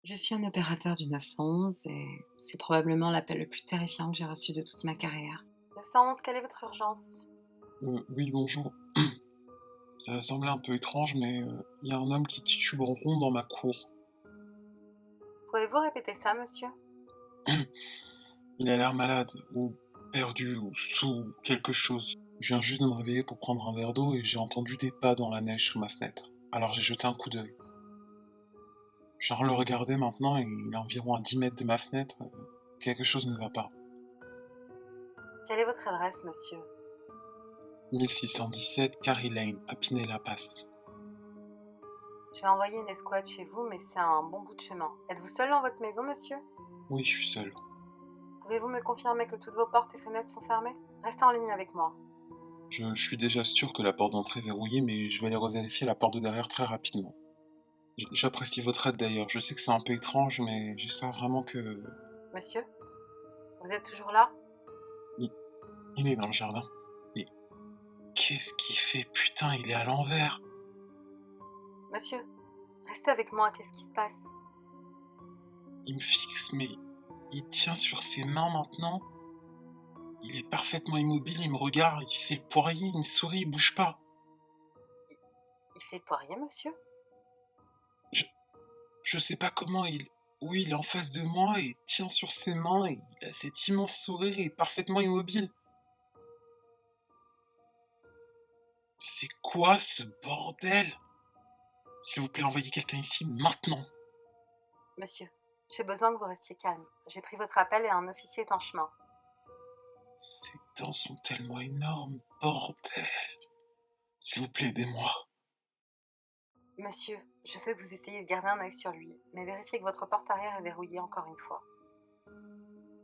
Je suis un opérateur du 911 et c'est probablement l'appel le plus terrifiant que j'ai reçu de toute ma carrière. 911, quelle est votre urgence? Oui, bonjour. Ça va sembler un peu étrange, mais il y a un homme qui titube en rond dans ma cour. Pouvez-vous répéter ça, monsieur? Il a l'air malade, ou perdu, ou sous quelque chose. Je viens juste de me réveiller pour prendre un verre d'eau et j'ai entendu des pas dans la neige sous ma fenêtre. Alors j'ai jeté un coup d'œil. Je le regardais maintenant et il est environ à 10 mètres de ma fenêtre. Quelque chose ne va pas. Quelle est votre adresse, monsieur? 1617 Carrie Lane, à Pinay-la-Passe. Je vais envoyer une escouade chez vous, mais c'est un bon bout de chemin. Êtes-vous seul dans votre maison, monsieur? Oui, je suis seul. Pouvez-vous me confirmer que toutes vos portes et fenêtres sont fermées? Restez en ligne avec moi. Je suis déjà sûr que la porte d'entrée est verrouillée, mais je vais aller revérifier la porte de derrière très rapidement. J'apprécie votre aide d'ailleurs. Je sais que c'est un peu étrange, mais j'espère vraiment que. Monsieur, vous êtes toujours là? Il, il est dans le jardin. Et qu'est-ce qu'il fait? Putain, il est à l'envers. Monsieur, restez avec moi, qu'est-ce qui se passe? Il me fixe, mais il tient sur ses mains maintenant. Il est parfaitement immobile, il me regarde, il fait le poirier, il me sourit, il bouge pas. Il fait le poirier, monsieur? Je, je sais pas comment il. Oui, il est en face de moi et il tient sur ses mains et il a cet immense sourire et est parfaitement immobile. C'est quoi ce bordel? S'il vous plaît, envoyez quelqu'un ici maintenant. Monsieur, j'ai besoin que vous restiez calme. J'ai pris votre appel et un officier est en chemin. Ses dents sont tellement énormes, bordel. S'il vous plaît, aidez-moi. Monsieur, je sais que vous essayez de garder un œil sur lui, mais vérifiez que votre porte arrière est verrouillée encore une fois.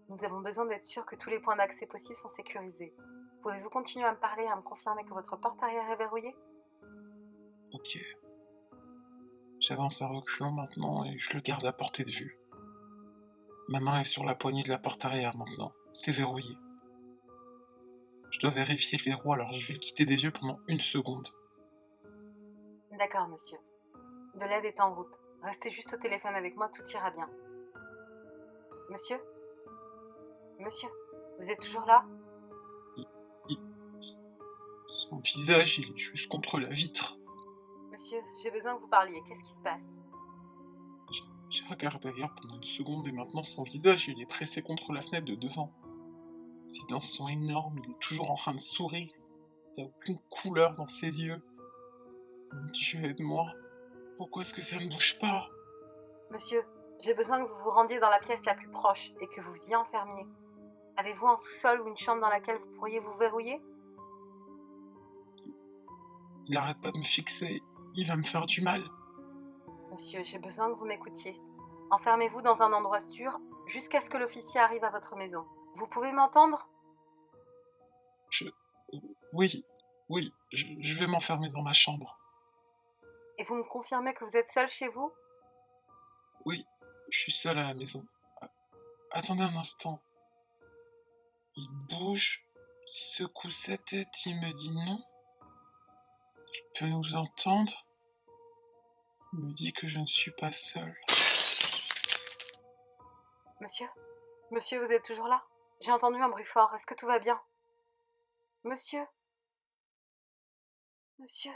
Nous avons besoin d'être sûrs que tous les points d'accès possibles sont sécurisés. Pouvez-vous continuer à me parler et à me confirmer que votre porte arrière est verrouillée? Ok. J'avance à reculons maintenant et je le garde à portée de vue. Ma main est sur la poignée de la porte arrière maintenant. C'est verrouillé. Je dois vérifier le verrou alors je vais le quitter des yeux pendant une seconde. D'accord, monsieur. De l'aide est en route. Restez juste au téléphone avec moi, tout ira bien. Monsieur? Monsieur? Vous êtes toujours là? Il- il- Son visage, il est juste contre la vitre. Monsieur, j'ai besoin que vous parliez. Qu'est-ce qui se passe? Je regarde derrière pendant une seconde et maintenant son visage, il est pressé contre la fenêtre de devant. Ses dents sont énormes, il est toujours en train de sourire. Il n'y a aucune couleur dans ses yeux. Mon Dieu, aide-moi. Pourquoi est-ce que ça ne bouge pas? Monsieur, j'ai besoin que vous vous rendiez dans la pièce la plus proche et que vous y enfermiez. Avez-vous un sous-sol ou une chambre dans laquelle vous pourriez vous verrouiller? Il arrête pas de me fixer. Il va me faire du mal. Monsieur, j'ai besoin que vous m'écoutiez. Enfermez-vous dans un endroit sûr jusqu'à ce que l'officier arrive à votre maison. Vous pouvez m'entendre? Je... Oui, oui, je vais m'enfermer dans ma chambre. Et vous me confirmez que vous êtes seul chez vous? Oui, je suis seul à la maison. Attendez un instant. Il bouge, il secoue sa tête, il me dit non. Il peut nous entendre. Il me dit que je ne suis pas seul. Monsieur? Monsieur, vous êtes toujours là? J'ai entendu un bruit fort. Est-ce que tout va bien? Monsieur? Monsieur?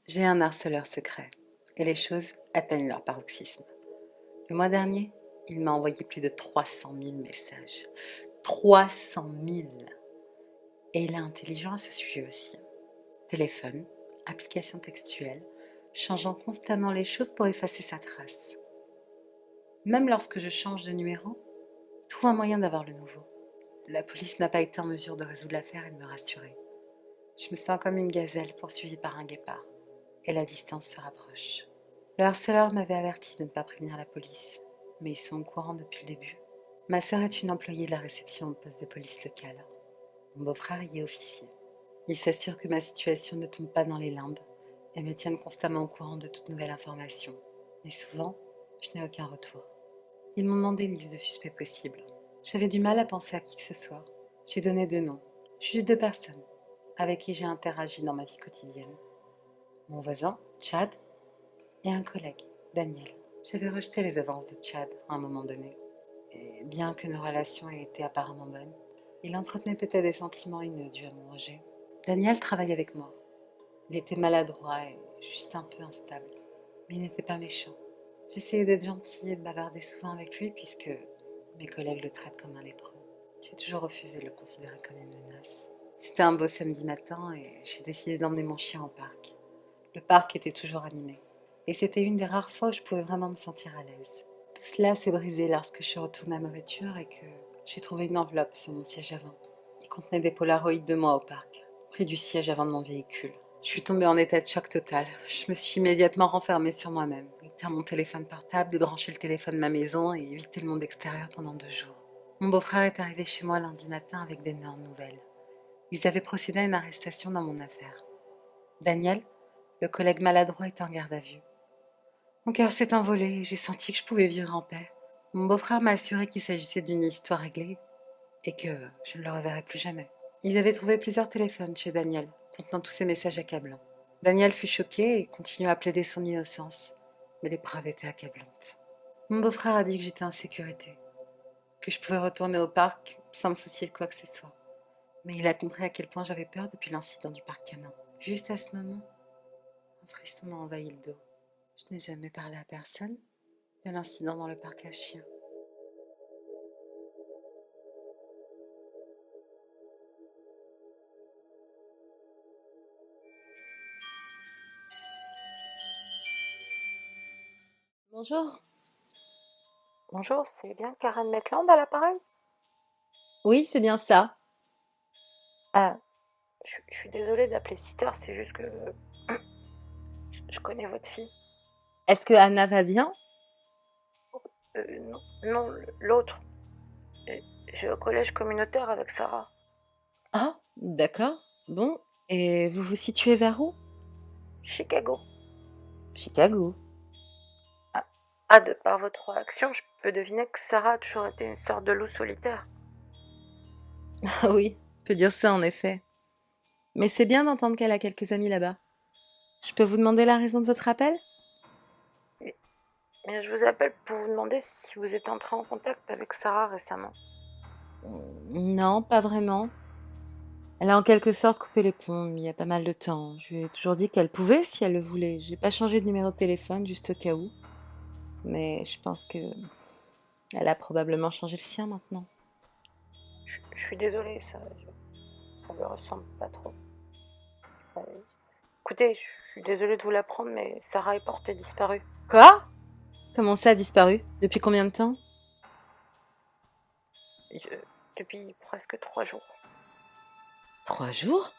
J'ai un harceleur secret et les choses atteignent leur paroxysme. Le mois dernier, il m'a envoyé plus de 300 000 messages. 300 000. Et il est intelligent à ce sujet aussi. Téléphone, application textuelle, changeant constamment les choses pour effacer sa trace. Même lorsque je change de numéro, il trouve un moyen d'avoir le nouveau. La police n'a pas été en mesure de résoudre l'affaire et de me rassurer. Je me sens comme une gazelle poursuivie par un guépard. Et la distance se rapproche. Le harceleur m'avait averti de ne pas prévenir la police, mais ils sont au courant depuis le début. Ma sœur est une employée de la réception au poste de police locale. Mon beau-frère y est officier. Ils s'assurent que ma situation ne tombe pas dans les limbes et me tiennent constamment au courant de toute nouvelle information. Mais souvent, je n'ai aucun retour. Ils m'ont demandé une liste de suspects possibles. J'avais du mal à penser à qui que ce soit. J'ai donné 2 noms, juste 2 personnes avec qui j'ai interagi dans ma vie quotidienne. Mon voisin, Chad, et un collègue, Daniel. J'avais rejeté les avances de Chad à un moment donné. Et bien que nos relations aient été apparemment bonnes, il entretenait peut-être des sentiments haineux dus à mon rejet. Daniel travaille avec moi. Il était maladroit et juste un peu instable. Mais il n'était pas méchant. J'essayais d'être gentille et de bavarder souvent avec lui puisque mes collègues le traitent comme un lépreux. J'ai toujours refusé de le considérer comme une menace. C'était un beau samedi matin et j'ai décidé d'emmener mon chien au parc. Le parc était toujours animé. Et c'était une des rares fois où je pouvais vraiment me sentir à l'aise. Tout cela s'est brisé lorsque je suis retournée à ma voiture et que j'ai trouvé une enveloppe sur mon siège avant. Il contenait des polaroïdes de moi au parc, près du siège avant de mon véhicule. Je suis tombée en état de choc total. Je me suis immédiatement renfermée sur moi-même, éteint mon téléphone portable, débranché le téléphone de ma maison et évité le monde extérieur pendant 2 jours. Mon beau-frère est arrivé chez moi lundi matin avec d'énormes nouvelles. Ils avaient procédé à une arrestation dans mon affaire. Daniel, le collègue maladroit, est en garde à vue. Mon cœur s'est envolé et j'ai senti que je pouvais vivre en paix. Mon beau-frère m'a assuré qu'il s'agissait d'une histoire réglée et que je ne le reverrai plus jamais. Ils avaient trouvé plusieurs téléphones chez Daniel, contenant tous ces messages accablants. Daniel fut choqué et continua à plaider son innocence, mais les preuves étaient accablantes. Mon beau-frère a dit que j'étais en sécurité, que je pouvais retourner au parc sans me soucier de quoi que ce soit. Mais il a compris à quel point j'avais peur depuis l'incident du parc canin. Juste à ce moment, un frisson m'a envahi le dos. Je n'ai jamais parlé à personne de l'incident dans le parc à chiens. Bonjour. Bonjour, c'est bien Karen Maitland à l'appareil? Oui, c'est bien ça. Ah, je suis désolée d'appeler si tard, c'est juste que je connais votre fille. Est-ce que Anna va bien? Non, non, l'autre. Euh, Je vais au collège communautaire avec Sarah. Ah, d'accord. Bon, et vous vous situez vers où? Chicago. Chicago. Ah, de par votre action, je peux deviner que Sarah a toujours été une sorte de loup solitaire. Ah oui, on peut dire ça en effet. Mais c'est bien d'entendre qu'elle a quelques amis là-bas. Je peux vous demander la raison de votre appel? Mais je vous appelle pour vous demander si vous êtes entré en contact avec Sarah récemment. Non, pas vraiment. Elle a en quelque sorte coupé les ponts il y a pas mal de temps. Je lui ai toujours dit qu'elle pouvait si elle le voulait. J'ai pas changé de numéro de téléphone, juste au cas où. Mais je pense que elle a probablement changé le sien maintenant. Je suis désolée, ça me ressemble pas trop. Euh, Écoutez, je suis désolée de vous l'apprendre, mais Sarah est portée disparue. Quoi? Comment ça a disparu? Depuis combien de temps? Je- Depuis presque 3 jours. 3 jours?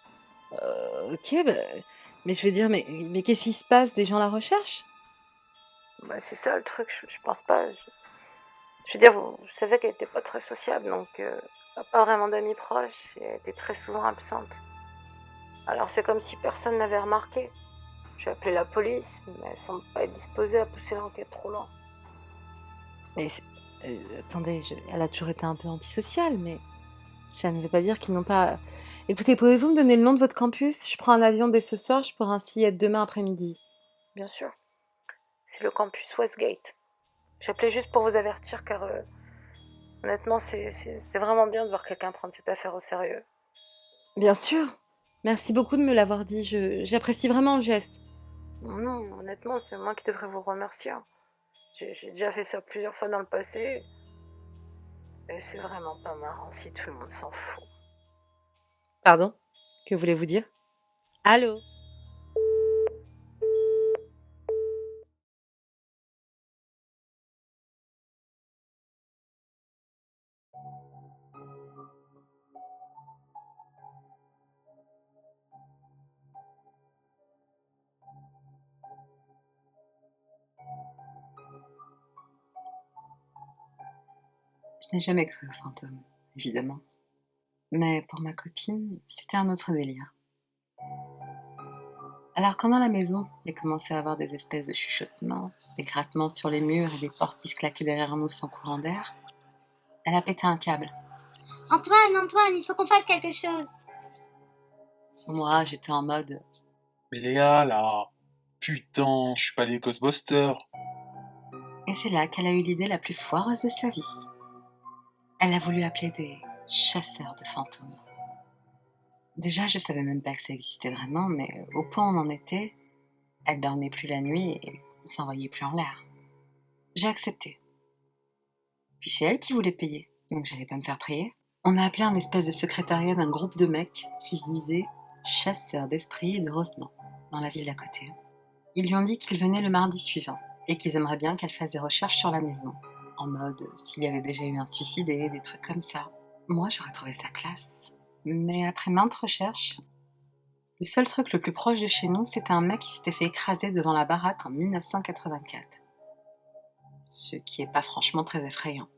Ok, bah, mais je veux dire, mais qu'est-ce qui se passe? Des gens la recherchent? Bah, c'est ça le truc, je pense pas. Je veux dire, vous savez qu'elle était pas très sociable, donc elle a pas vraiment d'amis proches et elle était très souvent absente. Alors c'est comme si personne n'avait remarqué. J'ai appelé la police, mais elle semble pas être disposée à pousser l'enquête trop loin. Mais attendez, elle a toujours été un peu antisociale, mais ça ne veut pas dire qu'ils n'ont pas... Écoutez, pouvez-vous me donner le nom de votre campus? Je prends un avion dès ce soir, je pourrai ainsi y être demain après-midi. Bien sûr, c'est le campus Westgate. J'appelais juste pour vous avertir car honnêtement, c'est vraiment bien de voir quelqu'un prendre cette affaire au sérieux. Bien sûr. Merci beaucoup de me l'avoir dit, j'apprécie vraiment le geste. Non, honnêtement, c'est moi qui devrais vous remercier. J'ai déjà fait ça plusieurs fois dans le passé. Et c'est vraiment pas marrant si tout le monde s'en fout. Pardon? Que voulez-vous dire? Allô? Je n'ai jamais cru aux fantômes, évidemment. Mais pour ma copine, c'était un autre délire. Alors quand dans la maison, il a commencé à avoir des espèces de chuchotements, des grattements sur les murs et des portes qui se claquaient derrière nous sans courant d'air, Elle a pété un câble. Antoine, il faut qu'on fasse quelque chose. Moi, j'étais en mode... Mais Léa, là, putain, je suis pas les Ghostbusters. Et c'est là qu'elle a eu l'idée la plus foireuse de sa vie. Elle a voulu appeler des chasseurs de fantômes. Déjà, je savais même pas que ça existait vraiment, mais au point où on en était, elle dormait plus la nuit et ne s'envoyait plus en l'air. J'ai accepté. Puis c'est elle qui voulait payer, donc j'allais pas me faire prier. On a appelé un espèce de secrétariat d'un groupe de mecs qui se disaient chasseurs d'esprits et de revenants dans la ville d'à côté. Ils lui ont dit qu'ils venaient le mardi suivant et qu'ils aimeraient bien qu'elle fasse des recherches sur la maison, en mode s'il y avait déjà eu un suicidé, des trucs comme ça. Moi, j'aurais trouvé ça classe. Mais après maintes recherches, le seul truc le plus proche de chez nous, c'était un mec qui s'était fait écraser devant la baraque en 1984. Ce qui est pas franchement très effrayant.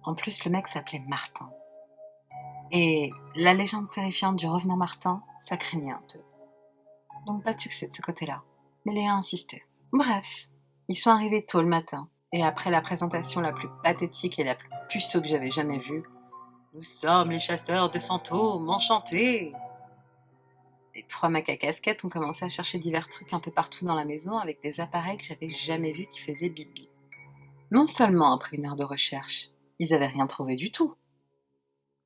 En plus, le mec s'appelait Martin. Et la légende terrifiante du revenant Martin, ça craignait un peu. Donc pas de succès de ce côté-là. Mais Léa insistait. Bref, ils sont arrivés tôt le matin. Et après la présentation la plus pathétique et la plus puceau que j'avais jamais vue, nous sommes les chasseurs de fantômes, enchantés. Les 3 mecs à casquette ont commencé à chercher divers trucs un peu partout dans la maison avec des appareils que j'avais jamais vus qui faisaient bip bip. Non seulement après une heure de recherche, ils avaient rien trouvé du tout.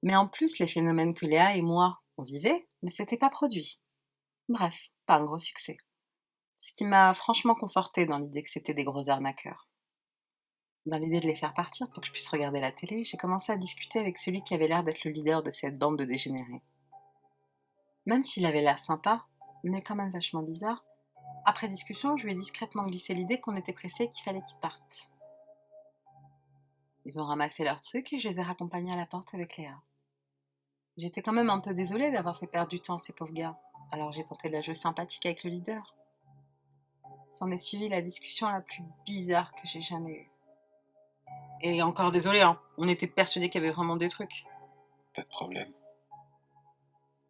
Mais en plus, les phénomènes que Léa et moi, on vivait, ne s'étaient pas produits. Bref, pas un gros succès. Ce qui m'a franchement confortée dans l'idée que c'était des gros arnaqueurs. Dans l'idée de les faire partir pour que je puisse regarder la télé, j'ai commencé à discuter avec celui qui avait l'air d'être le leader de cette bande de dégénérés. Même s'il avait l'air sympa, mais quand même vachement bizarre, après discussion, je lui ai discrètement glissé l'idée qu'on était pressés et qu'il fallait qu'ils partent. Ils ont ramassé leurs trucs et je les ai raccompagnés à la porte avec Léa. J'étais quand même un peu désolée d'avoir fait perdre du temps à ces pauvres gars, alors j'ai tenté de la jouer sympathique avec le leader. S'en est suivie la discussion la plus bizarre que j'ai jamais eue. Et encore désolé, hein, on était persuadés qu'il y avait vraiment des trucs. Pas de problème.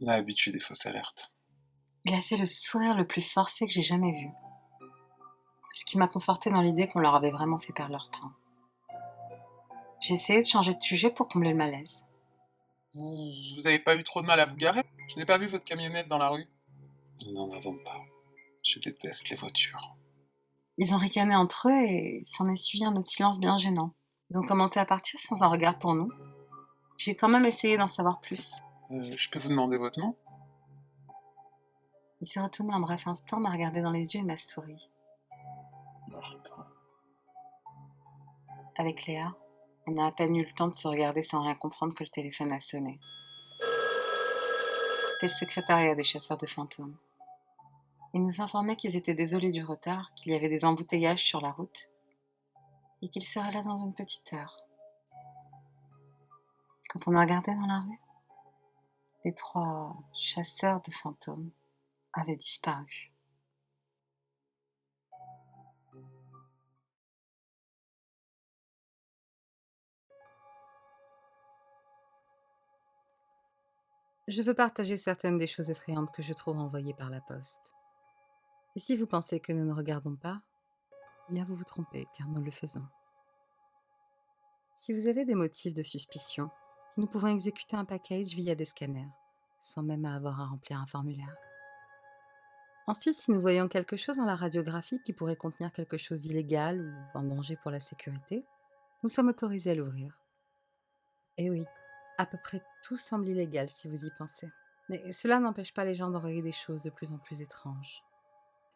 On a habitué des fausses alertes. Il a fait le sourire le plus forcé que j'ai jamais vu. Ce qui m'a confortée dans l'idée qu'on leur avait vraiment fait perdre leur temps. J'ai essayé de changer de sujet pour combler le malaise. Vous avez pas eu trop de mal à vous garer? Je n'ai pas vu votre camionnette dans la rue. Nous n'en avons pas. Je déteste les voitures. Ils ont ricané entre eux et s'en est suivi un autre silence bien gênant. Ils ont commencé à partir sans un regard pour nous. J'ai quand même essayé d'en savoir plus. Je peux vous demander votre nom? Il s'est retourné un bref instant, m'a regardé dans les yeux et m'a souri. Martin. Avec Léa, on a à peine eu le temps de se regarder sans rien comprendre que le téléphone a sonné. C'était le secrétariat des chasseurs de fantômes. Ils nous informaient qu'ils étaient désolés du retard, qu'il y avait des embouteillages sur la route et qu'ils seraient là dans une petite heure. Quand on a regardé dans la rue, les 3 chasseurs de fantômes avaient disparu. Je veux partager certaines des choses effrayantes que je trouve envoyées par la poste. Et si vous pensez que nous ne regardons pas, eh bien vous vous trompez, car nous le faisons. Si vous avez des motifs de suspicion, nous pouvons exécuter un package via des scanners, sans même avoir à remplir un formulaire. Ensuite, si nous voyons quelque chose dans la radiographie qui pourrait contenir quelque chose d'illégal ou en danger pour la sécurité, nous sommes autorisés à l'ouvrir. Et oui, à peu près tout semble illégal si vous y pensez. Mais cela n'empêche pas les gens d'envoyer des choses de plus en plus étranges.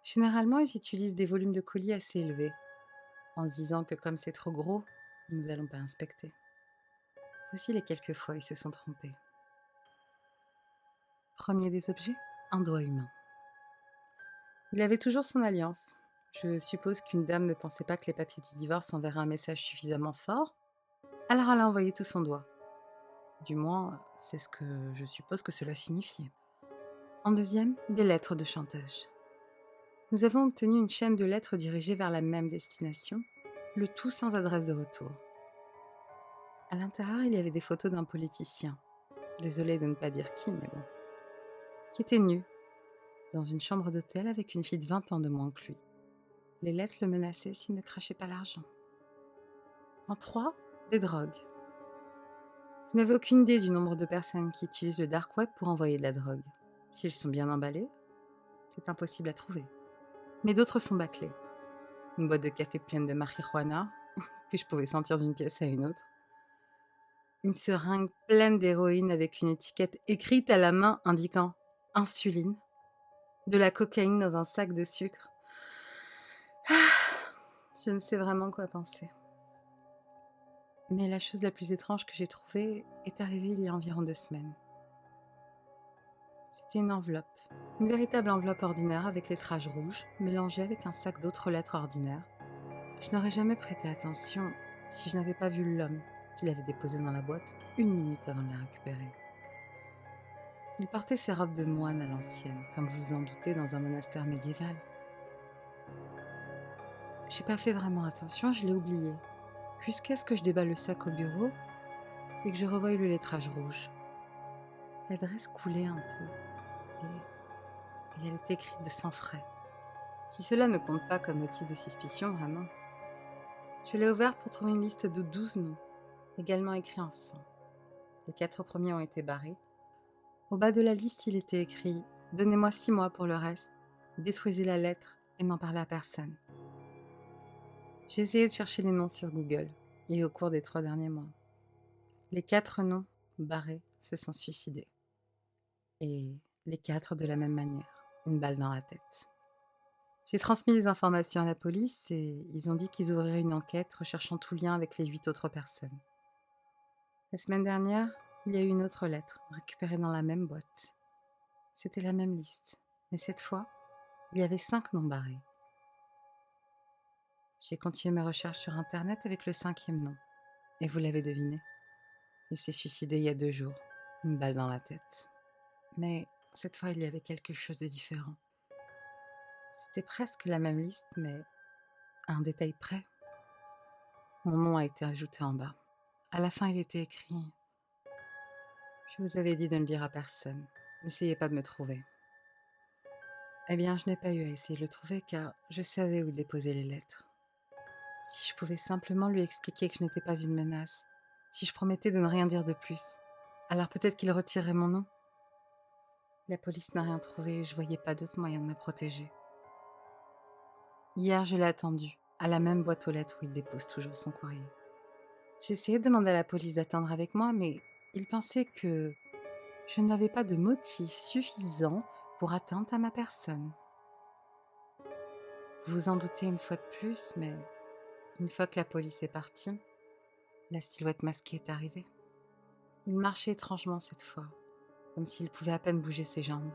Généralement, ils utilisent des volumes de colis assez élevés, en se disant que comme c'est trop gros, nous n'allons pas inspecter. Voici les quelques fois où ils se sont trompés. Premier des objets, un doigt humain. Il avait toujours son alliance. Je suppose qu'une dame ne pensait pas que les papiers du divorce enverraient un message suffisamment fort, alors elle a envoyé tout son doigt. Du moins, c'est ce que je suppose que cela signifiait. En deuxième, des lettres de chantage. Nous avons obtenu une chaîne de lettres dirigées vers la même destination, le tout sans adresse de retour. À l'intérieur, il y avait des photos d'un politicien, désolé de ne pas dire qui, mais bon, qui était nu, dans une chambre d'hôtel avec une fille de 20 ans de moins que lui. Les lettres le menaçaient s'il ne crachait pas l'argent. En 3, des drogues. Vous n'avez aucune idée du nombre de personnes qui utilisent le dark web pour envoyer de la drogue. S'ils sont bien emballés, c'est impossible à trouver. Mais d'autres sont bâclés. Une boîte de café pleine de marijuana, que je pouvais sentir d'une pièce à une autre. Une seringue pleine d'héroïne avec une étiquette écrite à la main indiquant insuline. De la cocaïne dans un sac de sucre. Je ne sais vraiment quoi penser. Mais la chose la plus étrange que j'ai trouvée est arrivée il y a environ 2 semaines. C'était une enveloppe. Une véritable enveloppe ordinaire avec lettrage rouge, mélangée avec un sac d'autres lettres ordinaires. Je n'aurais jamais prêté attention si je n'avais pas vu l'homme qui l'avait déposée dans la boîte 1 minute avant de la récupérer. Il portait ses robes de moine à l'ancienne, comme vous vous en doutez dans un monastère médiéval. J'ai pas fait vraiment attention, je l'ai oublié, jusqu'à ce que je déballe le sac au bureau et que je revoie le lettrage rouge. L'adresse coulait un peu, et elle était écrite de sang frais. Si cela ne compte pas comme motif de suspicion, vraiment. Je l'ai ouverte pour trouver une liste de 12 noms, également écrits en sang. Les 4 premiers ont été barrés. Au bas de la liste, il était écrit « Donnez-moi 6 mois pour le reste, détruisez la lettre et n'en parlez à personne ». J'ai essayé de chercher les noms sur Google, et au cours des 3 derniers mois. Les 4 noms barrés se sont suicidés. Et les 4 de la même manière, une balle dans la tête. J'ai transmis les informations à la police et ils ont dit qu'ils ouvriraient une enquête recherchant tout lien avec les 8 autres personnes. La semaine dernière, il y a eu une autre lettre, récupérée dans la même boîte. C'était la même liste, mais cette fois, il y avait 5 noms barrés. J'ai continué mes recherches sur Internet avec le 5e nom. Et vous l'avez deviné, il s'est suicidé il y a 2 jours, une balle dans la tête. Mais cette fois, il y avait quelque chose de différent. C'était presque la même liste, mais à un détail près. Mon nom a été ajouté en bas. À la fin, il était écrit « Je vous avais dit de ne le dire à personne. N'essayez pas de me trouver. » Eh bien, je n'ai pas eu à essayer de le trouver car je savais où déposer les lettres. Si je pouvais simplement lui expliquer que je n'étais pas une menace, si je promettais de ne rien dire de plus, alors peut-être qu'il retirerait mon nom. La police n'a rien trouvé et je voyais pas d'autre moyen de me protéger. Hier, je l'ai attendu, à la même boîte aux lettres où il dépose toujours son courrier. J'ai essayé de demander à la police d'attendre avec moi, mais ils pensaient que je n'avais pas de motif suffisant pour atteindre à ma personne. Vous vous en doutez une fois de plus, mais une fois que la police est partie, la silhouette masquée est arrivée. Il marchait étrangement cette fois, comme s'il pouvait à peine bouger ses jambes.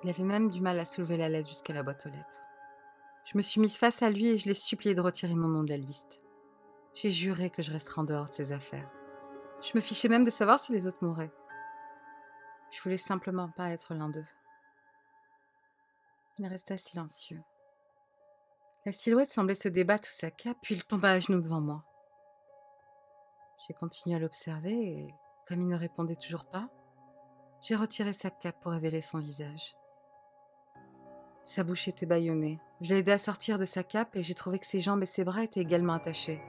Il avait même du mal à soulever la lettre jusqu'à la boîte aux lettres. Je me suis mise face à lui et je l'ai supplié de retirer mon nom de la liste. J'ai juré que je resterais en dehors de ses affaires. Je me fichais même de savoir si les autres mourraient. Je voulais simplement pas être l'un d'eux. Il resta silencieux. La silhouette semblait se débattre sous sa cape, puis il tomba à genoux devant moi. J'ai continué à l'observer et, comme il ne répondait toujours pas, j'ai retiré sa cape pour révéler son visage. Sa bouche était bâillonnée. Je l'ai aidé à sortir de sa cape et j'ai trouvé que ses jambes et ses bras étaient également attachés.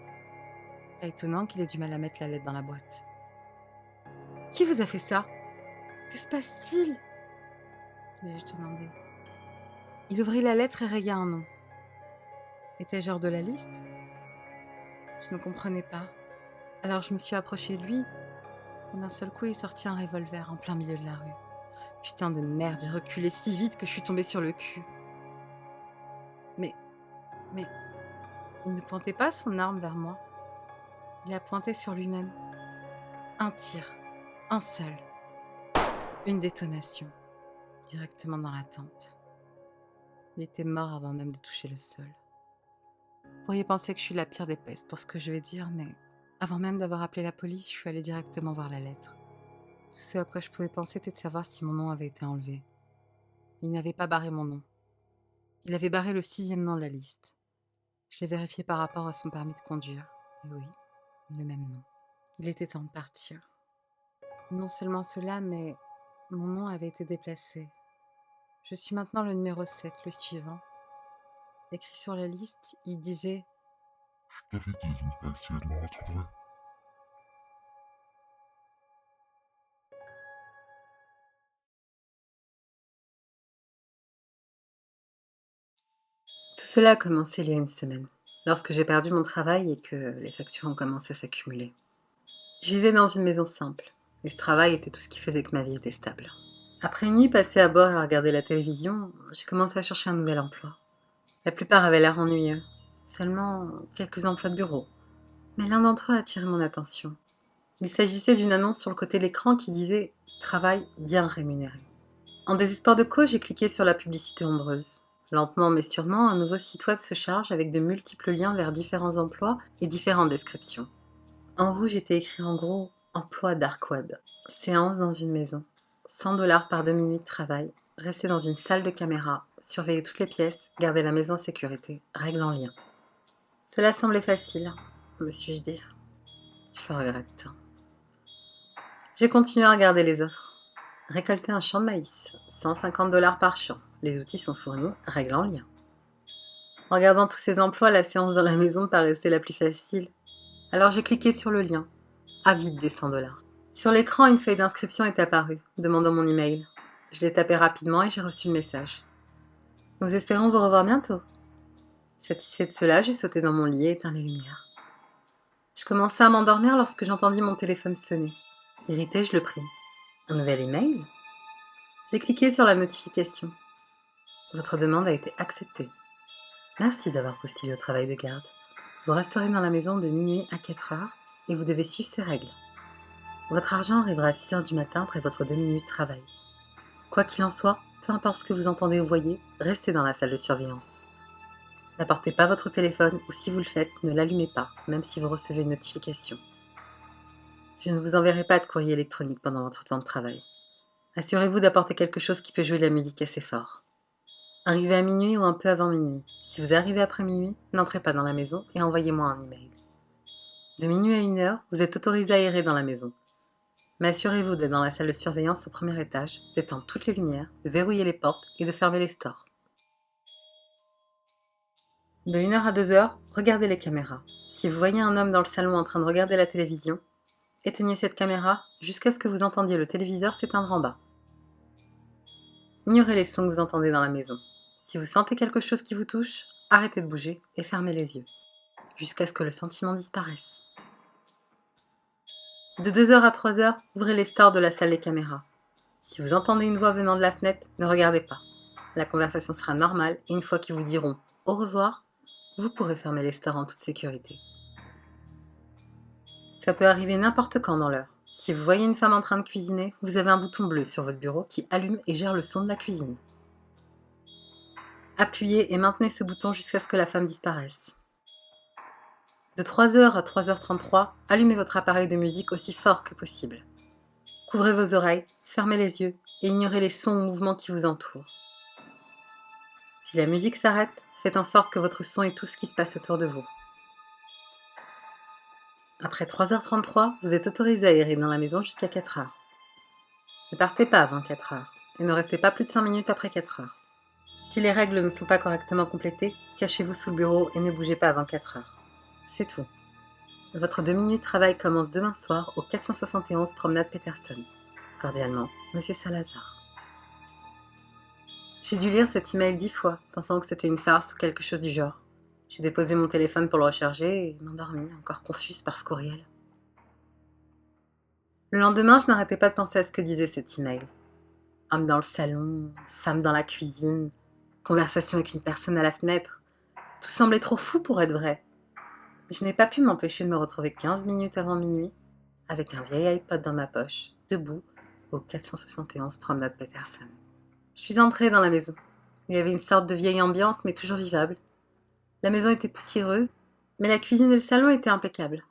Pas étonnant qu'il ait du mal à mettre la lettre dans la boîte. « Qui vous a fait ça ? Que se passe-t-il » lui ai-je demandé. Il ouvrit la lettre et raya un nom. Étais-je hors de la liste ? Je ne comprenais pas. Alors je me suis approchée de lui. Et d'un seul coup, il sortit un revolver en plein milieu de la rue. Putain de merde, j'ai reculé si vite que je suis tombée sur le cul. Mais, il ne pointait pas son arme vers moi. Il la pointait sur lui-même. Un tir, un seul. Une détonation, directement dans la tempe. Il était mort avant même de toucher le sol. Vous pourriez penser que je suis la pire des pestes pour ce que je vais dire, mais avant même d'avoir appelé la police, je suis allée directement voir la lettre. Tout ce à quoi je pouvais penser était de savoir si mon nom avait été enlevé. Il n'avait pas barré mon nom. Il avait barré le 6e nom de la liste. Je l'ai vérifié par rapport à son permis de conduire. Et oui, le même nom. Il était temps de partir. Non seulement cela, mais mon nom avait été déplacé. Je suis maintenant le numéro 7, le suivant. Écrit sur la liste, il disait Je t'avais dit de ne pas essayer de me retrouver. Tout cela a commencé il y a une semaine, lorsque j'ai perdu mon travail et que les factures ont commencé à s'accumuler. Je vivais dans une maison simple, et ce travail était tout ce qui faisait que ma vie était stable. Après une nuit passée à boire et à regarder la télévision, j'ai commencé à chercher un nouvel emploi. La plupart avaient l'air ennuyeux, seulement quelques emplois de bureau. Mais l'un d'entre eux a attiré mon attention. Il s'agissait d'une annonce sur le côté de l'écran qui disait « Travail bien rémunéré ». En désespoir de cause, j'ai cliqué sur la publicité ombreuse. Lentement mais sûrement, un nouveau site web se charge avec de multiples liens vers différents emplois et différentes descriptions. En rouge était écrit en gros « Emploi dark web ». Séance dans une maison. 100 $ par 2 minutes de travail. Rester dans une salle de caméra. Surveiller toutes les pièces. Garder la maison en sécurité. Règles en lien. Cela semblait facile, me suis-je dit. Je le regrette. J'ai continué à regarder les offres. Récolter un champ de maïs. 150 $ par champ. Les outils sont fournis. Règles en lien. En regardant tous ces emplois, la séance dans la maison me paraissait la plus facile. Alors j'ai cliqué sur le lien. Avide des 100 $. Sur l'écran, une feuille d'inscription est apparue, demandant mon email. Je l'ai tapé rapidement et j'ai reçu le message. Nous espérons vous revoir bientôt. Satisfait de cela, j'ai sauté dans mon lit et éteint les lumières. Je commençais à m'endormir lorsque j'entendis mon téléphone sonner. Irrité, je le pris. Un nouvel email ? J'ai cliqué sur la notification. Votre demande a été acceptée. Merci d'avoir postulé au travail de garde. Vous resterez dans la maison de minuit à 4 heures et vous devez suivre ces règles. Votre argent arrivera à 6 heures du matin après votre 2 minutes de travail. Quoi qu'il en soit, peu importe ce que vous entendez ou voyez, restez dans la salle de surveillance. N'apportez pas votre téléphone ou si vous le faites, ne l'allumez pas, même si vous recevez une notification. Je ne vous enverrai pas de courrier électronique pendant votre temps de travail. Assurez-vous d'apporter quelque chose qui peut jouer de la musique assez fort. Arrivez à minuit ou un peu avant minuit. Si vous arrivez après minuit, n'entrez pas dans la maison et envoyez-moi un email. De minuit à 1 heure, vous êtes autorisé à errer dans la maison. Mais assurez-vous d'être dans la salle de surveillance au premier étage, d'éteindre toutes les lumières, de verrouiller les portes et de fermer les stores. De 1 heure à 2 heures, regardez les caméras. Si vous voyez un homme dans le salon en train de regarder la télévision, éteignez cette caméra jusqu'à ce que vous entendiez le téléviseur s'éteindre en bas. Ignorez les sons que vous entendez dans la maison. Si vous sentez quelque chose qui vous touche, arrêtez de bouger et fermez les yeux, jusqu'à ce que le sentiment disparaisse. De 2 heures à 3 heures, ouvrez les stores de la salle des caméras. Si vous entendez une voix venant de la fenêtre, ne regardez pas. La conversation sera normale et une fois qu'ils vous diront « au revoir », vous pourrez fermer les stores en toute sécurité. Ça peut arriver n'importe quand dans l'heure. Si vous voyez une femme en train de cuisiner, vous avez un bouton bleu sur votre bureau qui allume et gère le son de la cuisine. Appuyez et maintenez ce bouton jusqu'à ce que la femme disparaisse. De 3h à 3h33, allumez votre appareil de musique aussi fort que possible. Couvrez vos oreilles, fermez les yeux et ignorez les sons ou mouvements qui vous entourent. Si la musique s'arrête, faites en sorte que votre son est tout ce qui se passe autour de vous. Après 3h33, vous êtes autorisé à errer dans la maison jusqu'à 4h. Ne partez pas avant 4h et ne restez pas plus de 5 minutes après 4h. Si les règles ne sont pas correctement complétées, cachez-vous sous le bureau et ne bougez pas avant 4h. C'est tout. Votre 2 minutes de travail commence demain soir au 471 Promenade Peterson. Cordialement, Monsieur Salazar. J'ai dû lire cet email 10 fois, pensant que c'était une farce ou quelque chose du genre. J'ai déposé mon téléphone pour le recharger et m'endormis, encore confuse par ce courriel. Le lendemain, je n'arrêtais pas de penser à ce que disait cet email. Homme dans le salon, femme dans la cuisine, conversation avec une personne à la fenêtre. Tout semblait trop fou pour être vrai. Mais je n'ai pas pu m'empêcher de me retrouver 15 minutes avant minuit, avec un vieil iPod dans ma poche, debout, au 471 Promenade Peterson. Je suis entrée dans la maison. Il y avait une sorte de vieille ambiance, mais toujours vivable. La maison était poussiéreuse, mais la cuisine et le salon étaient impeccables.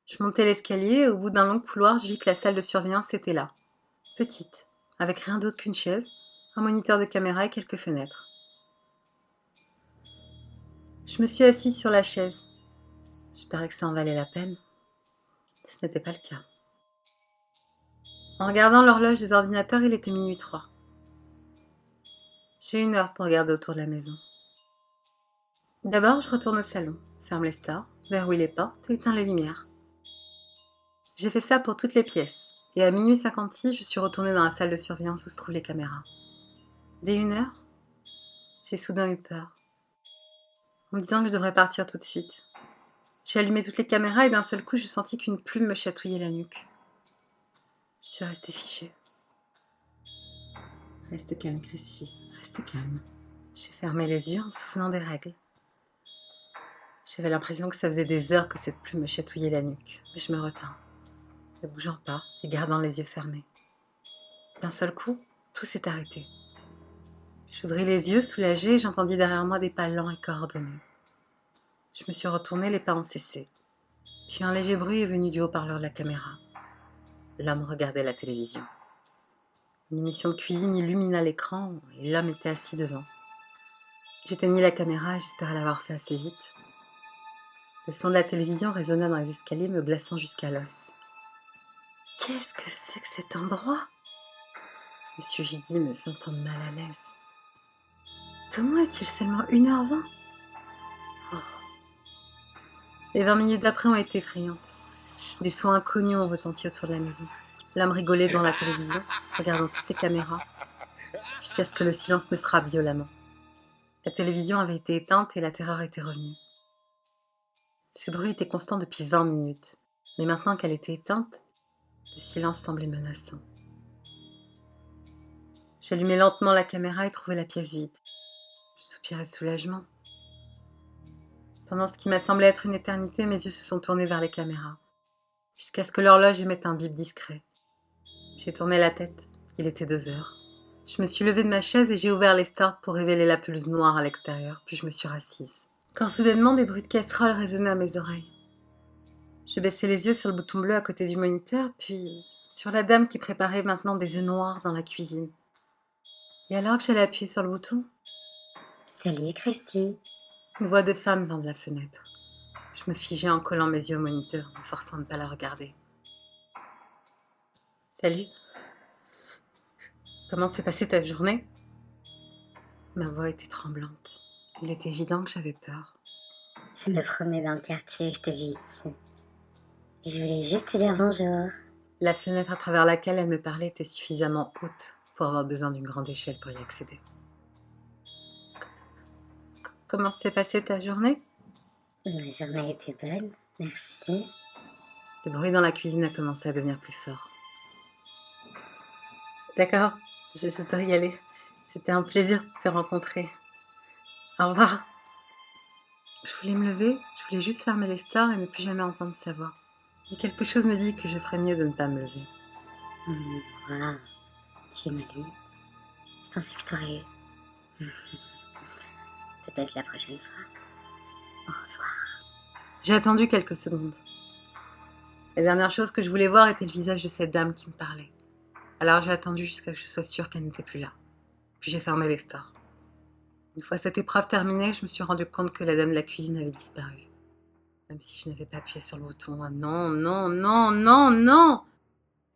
Je montais l'escalier et au bout d'un long couloir, je vis que la salle de surveillance était là. Petite, avec rien d'autre qu'une chaise, un moniteur de caméra et quelques fenêtres. Je me suis assise sur la chaise. J'espérais que ça en valait la peine. Ce n'était pas le cas. En regardant l'horloge des ordinateurs, il était minuit 3. J'ai 1 heure pour regarder autour de la maison. D'abord, je retourne au salon, ferme les stores, verrouille les portes et éteins les lumières. J'ai fait ça pour toutes les pièces, et à minuit 56, je suis retournée dans la salle de surveillance où se trouvent les caméras. Dès 1 heure, j'ai soudain eu peur. en me disant que je devrais partir tout de suite. J'ai allumé toutes les caméras et d'un seul coup, je sentis qu'une plume me chatouillait la nuque. Je suis restée fichée. Reste calme, Chrissy, reste calme. J'ai fermé les yeux en me souvenant des règles. J'avais l'impression que ça faisait des heures que cette plume me chatouillait la nuque, mais je me retins, ne bougeant pas et gardant les yeux fermés. D'un seul coup, tout s'est arrêté. J'ouvris les yeux, soulagée, et j'entendis derrière moi des pas lents et coordonnés. Je me suis retournée, les pas ont cessé. Puis un léger bruit est venu du haut-parleur de la caméra. L'homme regardait la télévision. Une émission de cuisine illumina l'écran et l'homme était assis devant. J'éteignis la caméra et j'espérais l'avoir fait assez vite. Le son de la télévision résonna dans les escaliers, me glaçant jusqu'à l'os. « Qu'est-ce que c'est que cet endroit ?» me suis-je dit, me sentant mal à l'aise. Comment est-il seulement 1h20 ? Oh. Les 20 minutes d'après ont été effrayantes. Des sons inconnus ont retenti autour de la maison. L'homme rigolait devant la télévision, regardant toutes les caméras, jusqu'à ce que le silence me frappe violemment. La télévision avait été éteinte et la terreur était revenue. Ce bruit était constant depuis 20 minutes, mais maintenant qu'elle était éteinte, le silence semblait menaçant. J'allumai lentement la caméra et trouvai la pièce vide. Je soupirai de soulagement. Pendant ce qui m'a semblé être une éternité, mes yeux se sont tournés vers les caméras, jusqu'à ce que l'horloge émette un bip discret. J'ai tourné la tête, il était 2h. Je me suis levée de ma chaise et j'ai ouvert les stores pour révéler la pelouse noire à l'extérieur, puis je me suis rassise. Quand soudainement des bruits de casseroles résonnaient à mes oreilles. Je baissai les yeux sur le bouton bleu à côté du moniteur, puis sur la dame qui préparait maintenant des œufs noirs dans la cuisine. Et alors que j'allais appuyer sur le bouton, Salut Christy. une voix de femme vint de la fenêtre. Je me figeai en collant mes yeux au moniteur, me forçant à ne pas la regarder. Salut. Comment s'est passée ta journée ? Ma voix était tremblante. Il était évident que j'avais peur. Je me promenais dans le quartier et je t'ai vu ici. Et je voulais juste te dire bonjour. La fenêtre à travers laquelle elle me parlait était suffisamment haute pour avoir besoin d'une grande échelle pour y accéder. Comment s'est passée ta journée ? Ma journée était bonne, merci. Le bruit dans la cuisine a commencé à devenir plus fort. D'accord, je dois y aller. C'était un plaisir de te rencontrer. Au revoir. Je voulais me lever, je voulais juste fermer les stores et ne plus jamais entendre sa voix. Mais quelque chose me dit que je ferais mieux de ne pas me lever. Wow, tu es malin. Je pensais que je t'aurais eu. Peut-être la prochaine fois. Au revoir. J'ai attendu quelques secondes. La dernière chose que je voulais voir était le visage de cette dame qui me parlait. Alors j'ai attendu jusqu'à ce que je sois sûre qu'elle n'était plus là. Puis j'ai fermé les stores. Une fois cette épreuve terminée, je me suis rendu compte que la dame de la cuisine avait disparu. Même si je n'avais pas appuyé sur le bouton. Ah non, non, non, non, non !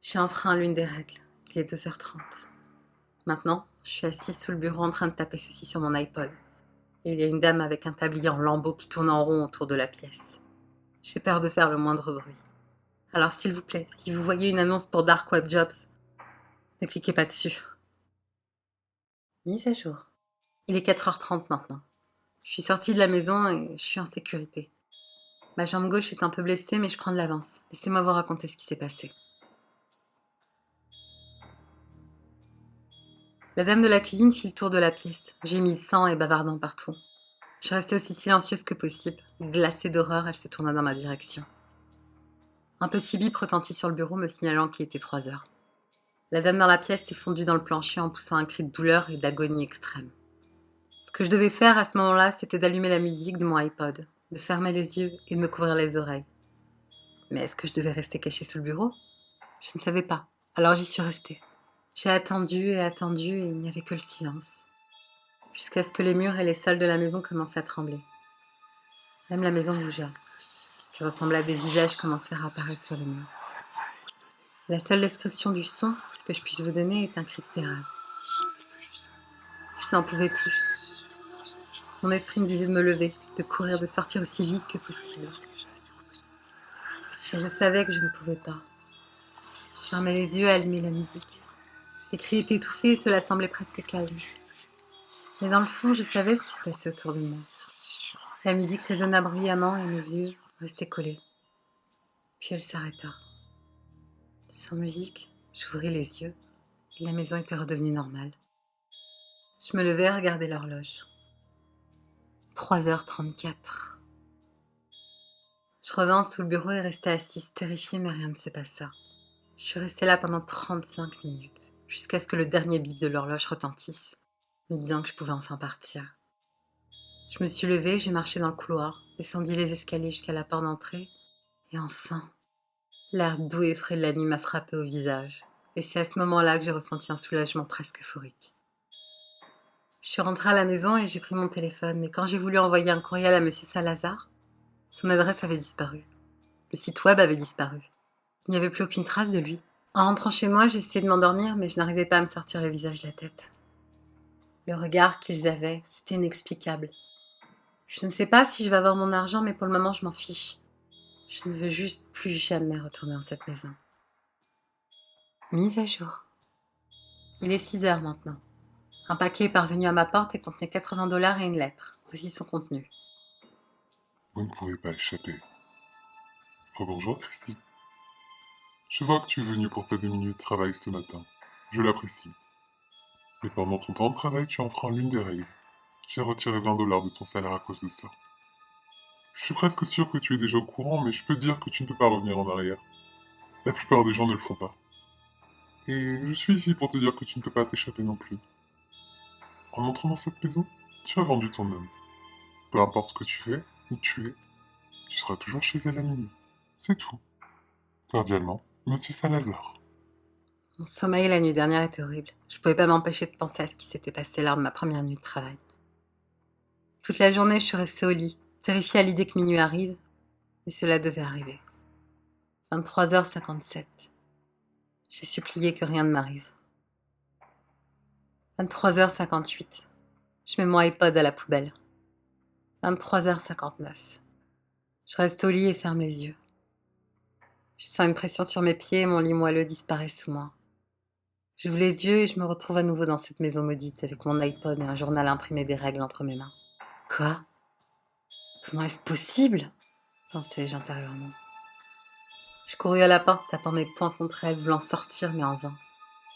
J'ai enfreint l'une des règles. Il est 2h30. Maintenant, je suis assise sous le bureau en train de taper ceci sur mon iPod. Et il y a une dame avec un tablier en lambeaux qui tourne en rond autour de la pièce. J'ai peur de faire le moindre bruit. Alors s'il vous plaît, si vous voyez une annonce pour Dark Web Jobs, ne cliquez pas dessus. Mise à jour. Il est 4h30 maintenant. Je suis sortie de la maison et je suis en sécurité. Ma jambe gauche est un peu blessée, mais je prends de l'avance. Laissez-moi vous raconter ce qui s'est passé. La dame de la cuisine fit le tour de la pièce, gémissant et bavardant partout. Je restais aussi silencieuse que possible. Glacée d'horreur, elle se tourna dans ma direction. Un petit bip retentit sur le bureau me signalant qu'il était 3h. La dame dans la pièce s'est fondue dans le plancher en poussant un cri de douleur et d'agonie extrême. Ce que je devais faire à ce moment-là, c'était d'allumer la musique de mon iPod, de fermer les yeux et de me couvrir les oreilles. Mais est-ce que je devais rester cachée sous le bureau ? Je ne savais pas, alors j'y suis restée. J'ai attendu et il n'y avait que le silence. Jusqu'à ce que les murs et les sols de la maison commencent à trembler. Même la maison bougea, qui ressemblait à des visages commencèrent à apparaître sur le mur. La seule description du son que je puisse vous donner est un cri de terreur. Je n'en pouvais plus. Mon esprit me disait de me lever, de courir, de sortir aussi vite que possible. Mais je savais que je ne pouvais pas. Je fermais les yeux et allumais la musique. Les cris étaient étouffés et cela semblait presque calme. Mais dans le fond, je savais ce qui se passait autour de moi. La musique résonna bruyamment et mes yeux restaient collés. Puis elle s'arrêta. Sans musique, j'ouvris les yeux et la maison était redevenue normale. Je me levai et regardai l'horloge. 3h34. Je revins sous le bureau et restai assise, terrifiée, mais rien ne se passa. Je suis restée là pendant 35 minutes, jusqu'à ce que le dernier bip de l'horloge retentisse, me disant que je pouvais enfin partir. Je me suis levée, j'ai marché dans le couloir, descendis les escaliers jusqu'à la porte d'entrée, et enfin, l'air doux et frais de la nuit m'a frappé au visage. Et c'est à ce moment-là que j'ai ressenti un soulagement presque euphorique. Je suis rentrée à la maison et j'ai pris mon téléphone, mais quand j'ai voulu envoyer un courriel à Monsieur Salazar, son adresse avait disparu. Le site web avait disparu. Il n'y avait plus aucune trace de lui. En rentrant chez moi, j'ai essayé de m'endormir, mais je n'arrivais pas à me sortir le visage de la tête. Le regard qu'ils avaient, c'était inexplicable. Je ne sais pas si je vais avoir mon argent, mais pour le moment, je m'en fiche. Je ne veux juste plus jamais retourner dans cette maison. Mise à jour. Il est 6h maintenant. Un paquet est parvenu à ma porte et contenait $80 et une lettre. Voici son contenu. Vous ne pouvez pas échapper. Rebonjour, Christy. Je vois que tu es venue pour ta 2 minutes de travail ce matin. Je l'apprécie. Mais pendant ton temps de travail, tu enfreins l'une des règles. J'ai retiré $20 de ton salaire à cause de ça. Je suis presque sûr que tu es déjà au courant, mais je peux te dire que tu ne peux pas revenir en arrière. La plupart des gens ne le font pas. Et je suis ici pour te dire que tu ne peux pas t'échapper non plus. En entrant dans cette maison, tu as vendu ton âme. Peu importe ce que tu fais, où tu es, tu seras toujours chez elle à minuit. C'est tout. Cordialement, Monsieur Salazar. Mon sommeil la nuit dernière était horrible. Je ne pouvais pas m'empêcher de penser à ce qui s'était passé lors de ma première nuit de travail. Toute la journée, je suis restée au lit, terrifiée à l'idée que minuit arrive, mais cela devait arriver. 23h57. J'ai supplié que rien ne m'arrive. 23h58. Je mets mon iPod à la poubelle. 23h59. Je reste au lit et ferme les yeux. Je sens une pression sur mes pieds et mon lit moelleux disparaît sous moi. J'ouvre les yeux et je me retrouve à nouveau dans cette maison maudite avec mon iPod et un journal imprimé des règles entre mes mains. Quoi? Comment est-ce possible? Pensais-je intérieurement. Je courus à la porte, tapant mes poings contre elle, voulant sortir, mais en vain.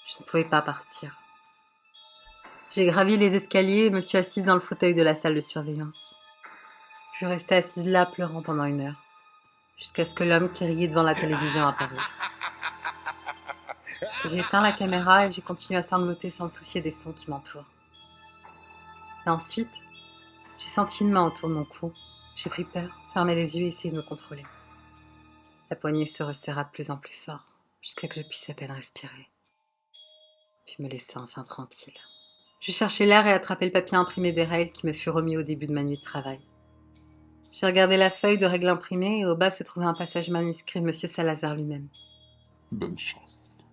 Je ne pouvais pas partir. J'ai gravi les escaliers et me suis assise dans le fauteuil de la salle de surveillance. Je restais assise là, pleurant pendant 1 heure, jusqu'à ce que l'homme qui riait devant la télévision apparut. J'ai éteint la caméra et j'ai continué à sangloter sans me soucier des sons qui m'entourent. Et ensuite, j'ai senti une main autour de mon cou. J'ai pris peur, fermé les yeux et essayé de me contrôler. La poignée se resserra de plus en plus fort, jusqu'à que je puisse à peine respirer. Puis me laisser enfin tranquille. Je cherchais l'air et attrapais le papier imprimé des règles qui me fut remis au début de ma nuit de travail. J'ai regardé la feuille de règles imprimées et au bas se trouvait un passage manuscrit de Monsieur Salazar lui-même. Bonne chance.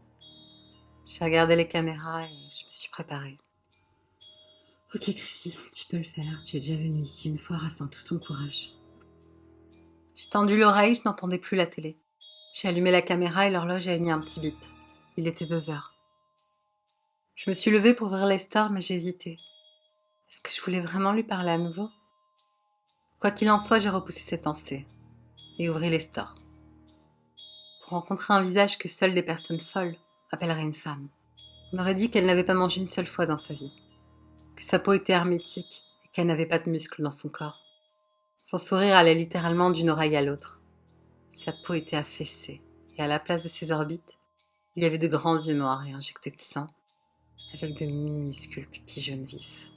J'ai regardé les caméras et je me suis préparée. Ok, Chrissy, tu peux le faire. Tu es déjà venue ici une fois, rassemble tout ton courage. J'ai tendu l'oreille, je n'entendais plus la télé. J'ai allumé la caméra et l'horloge a émis un petit bip. Il était 2h. Je me suis levée pour ouvrir les stores, mais j'hésitais. Est-ce que je voulais vraiment lui parler à nouveau? Quoi qu'il en soit, j'ai repoussé cette pensée et ouvrit les stores. Pour rencontrer un visage que seules des personnes folles appelleraient une femme. On aurait dit qu'elle n'avait pas mangé une seule fois dans sa vie, que sa peau était hermétique et qu'elle n'avait pas de muscles dans son corps. Son sourire allait littéralement d'une oreille à l'autre. Sa peau était affaissée et à la place de ses orbites, il y avait de grands yeux noirs et injectés de sang, avec de minuscules pupilles jaunes vifs.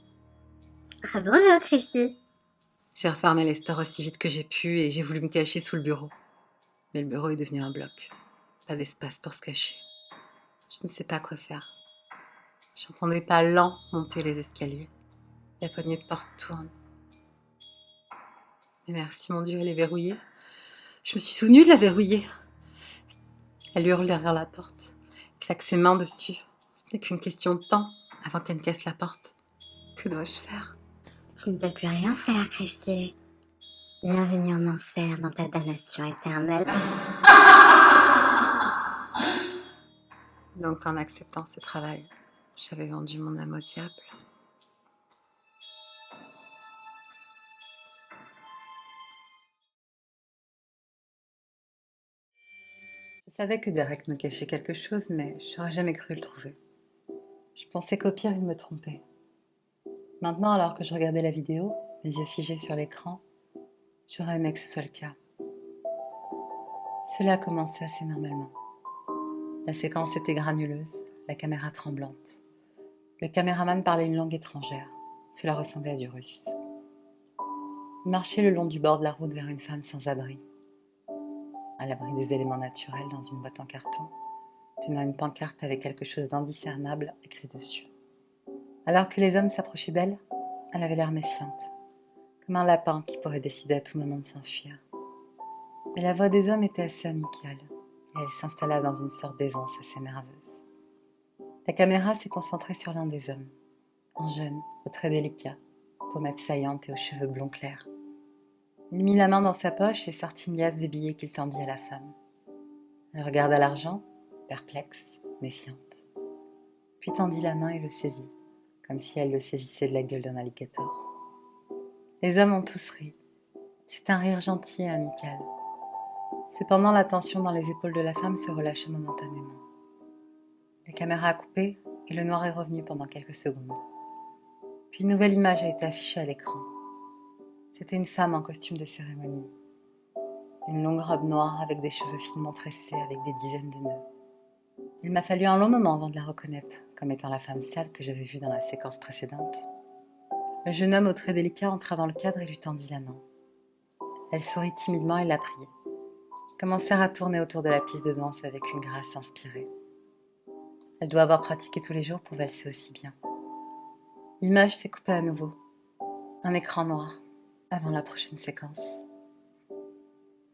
Bonjour, Chrissy. J'ai refermé les stores aussi vite que j'ai pu et j'ai voulu me cacher sous le bureau. Mais le bureau est devenu un bloc. Pas d'espace pour se cacher. Je ne sais pas quoi faire. J'entendais pas lent monter les escaliers. La poignée de porte tourne. Mais merci, mon Dieu, elle est verrouillée. Je me suis souvenue de la verrouiller. Elle hurle derrière la porte, claque ses mains dessus. Ce n'est qu'une question de temps avant qu'elle ne casse la porte. Que dois-je faire? Tu ne peux plus rien faire, Chrissy. Bienvenue en enfer dans ta damnation éternelle. Donc, en acceptant ce travail, j'avais vendu mon âme au diable. savais que Derek me cachait quelque chose, mais j'aurais jamais cru le trouver. Je pensais qu'au pire, il me trompait. Maintenant, alors que je regardais la vidéo, les yeux figés sur l'écran, j'aurais aimé que ce soit le cas. Cela a commencé assez normalement. La séquence était granuleuse, la caméra tremblante. Le caméraman parlait une langue étrangère. Cela ressemblait à du russe. Il marchait le long du bord de la route vers une femme sans abri, à l'abri des éléments naturels dans une boîte en carton, tenant une pancarte avec quelque chose d'indiscernable écrit dessus. Alors que les hommes s'approchaient d'elle, elle avait l'air méfiante, comme un lapin qui pourrait décider à tout moment de s'enfuir. Mais la voix des hommes était assez amicale, et elle s'installa dans une sorte d'aisance assez nerveuse. La caméra s'est concentrée sur l'un des hommes, un jeune, aux traits délicats, pommettes saillantes et aux cheveux blonds clairs. Il mit la main dans sa poche et sortit une liasse de billets qu'il tendit à la femme. Elle regarda l'argent, perplexe, méfiante. Puis tendit la main et le saisit, comme si elle le saisissait de la gueule d'un alligator. Les hommes ont tous ri. C'est un rire gentil et amical. Cependant, la tension dans les épaules de la femme se relâcha momentanément. La caméra a coupé et le noir est revenu pendant quelques secondes. Puis une nouvelle image a été affichée à l'écran. C'était une femme en costume de cérémonie. Une longue robe noire avec des cheveux finement tressés avec des dizaines de nœuds. Il m'a fallu un long moment avant de la reconnaître, comme étant la femme sale que j'avais vue dans la séquence précédente. Le jeune homme aux traits délicats entra dans le cadre et lui tendit la main. Elle sourit timidement et la prit. Commencèrent à tourner autour de la piste de danse avec une grâce inspirée. Elle doit avoir pratiqué tous les jours pour valser aussi bien. L'image s'est coupée à nouveau. Un écran noir, avant la prochaine séquence.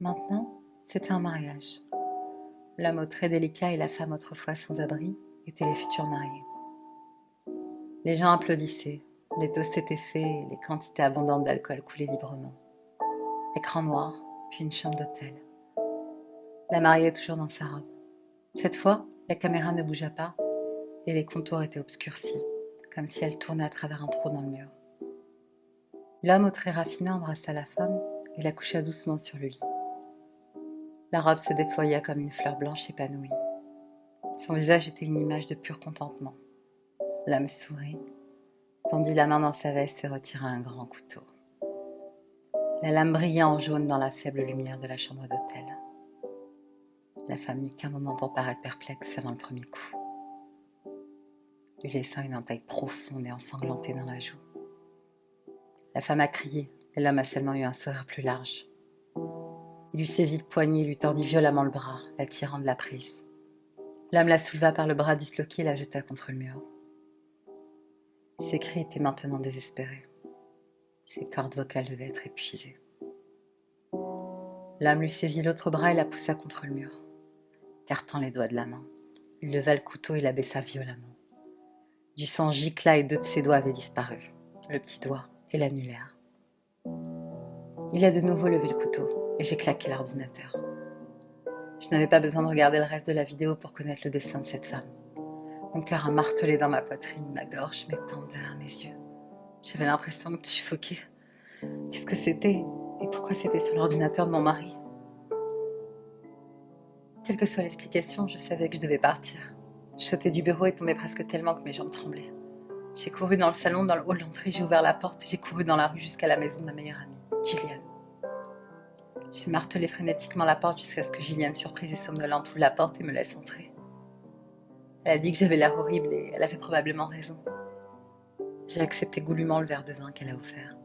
Maintenant, c'était un mariage. L'homme aux traits délicats et la femme autrefois sans abri étaient les futurs mariés. Les gens applaudissaient, les toasts étaient faits et les quantités abondantes d'alcool coulaient librement. Écran noir, puis une chambre d'hôtel. La mariée est toujours dans sa robe. Cette fois, la caméra ne bougea pas et les contours étaient obscurcis, comme si elle tournait à travers un trou dans le mur. L'homme aux traits raffinés embrassa la femme et la coucha doucement sur le lit. La robe se déploya comme une fleur blanche épanouie. Son visage était une image de pur contentement. L'homme sourit, tendit la main dans sa veste et retira un grand couteau. La lame brillait en jaune dans la faible lumière de la chambre d'hôtel. La femme n'eut qu'un moment pour paraître perplexe avant le premier coup, lui laissant une entaille profonde et ensanglantée dans la joue. La femme a crié, et l'homme a seulement eu un sourire plus large. Il lui saisit le poignet et lui tordit violemment le bras, la tirant de la prise. L'homme la souleva par le bras disloqué et la jeta contre le mur. Ses cris étaient maintenant désespérés. Ses cordes vocales devaient être épuisées. L'homme lui saisit l'autre bras et la poussa contre le mur. Écartant les doigts de la main, il leva le couteau et la baissa violemment. Du sang gicla et deux de ses doigts avaient disparu, le petit doigt et l'annulaire. Il a de nouveau levé le couteau et j'ai claqué l'ordinateur. Je n'avais pas besoin de regarder le reste de la vidéo pour connaître le destin de cette femme. Mon cœur a martelé dans ma poitrine, ma gorge m'étendait derrière mes yeux. J'avais l'impression de suffoquer. Qu'est-ce que c'était? Et pourquoi c'était sur l'ordinateur de mon mari? Quelle que soit l'explication, je savais que je devais partir. Je sautais du bureau et tombais presque tellement que mes jambes tremblaient. J'ai couru dans le salon, dans le hall d'entrée, j'ai ouvert la porte et j'ai couru dans la rue jusqu'à la maison de ma meilleure amie, Gillian. J'ai martelé frénétiquement la porte jusqu'à ce que Gillian, surprise et somnolente, ouvre la porte et me laisse entrer. Elle a dit que j'avais l'air horrible et elle avait probablement raison. J'ai accepté goulûment le verre de vin qu'elle a offert.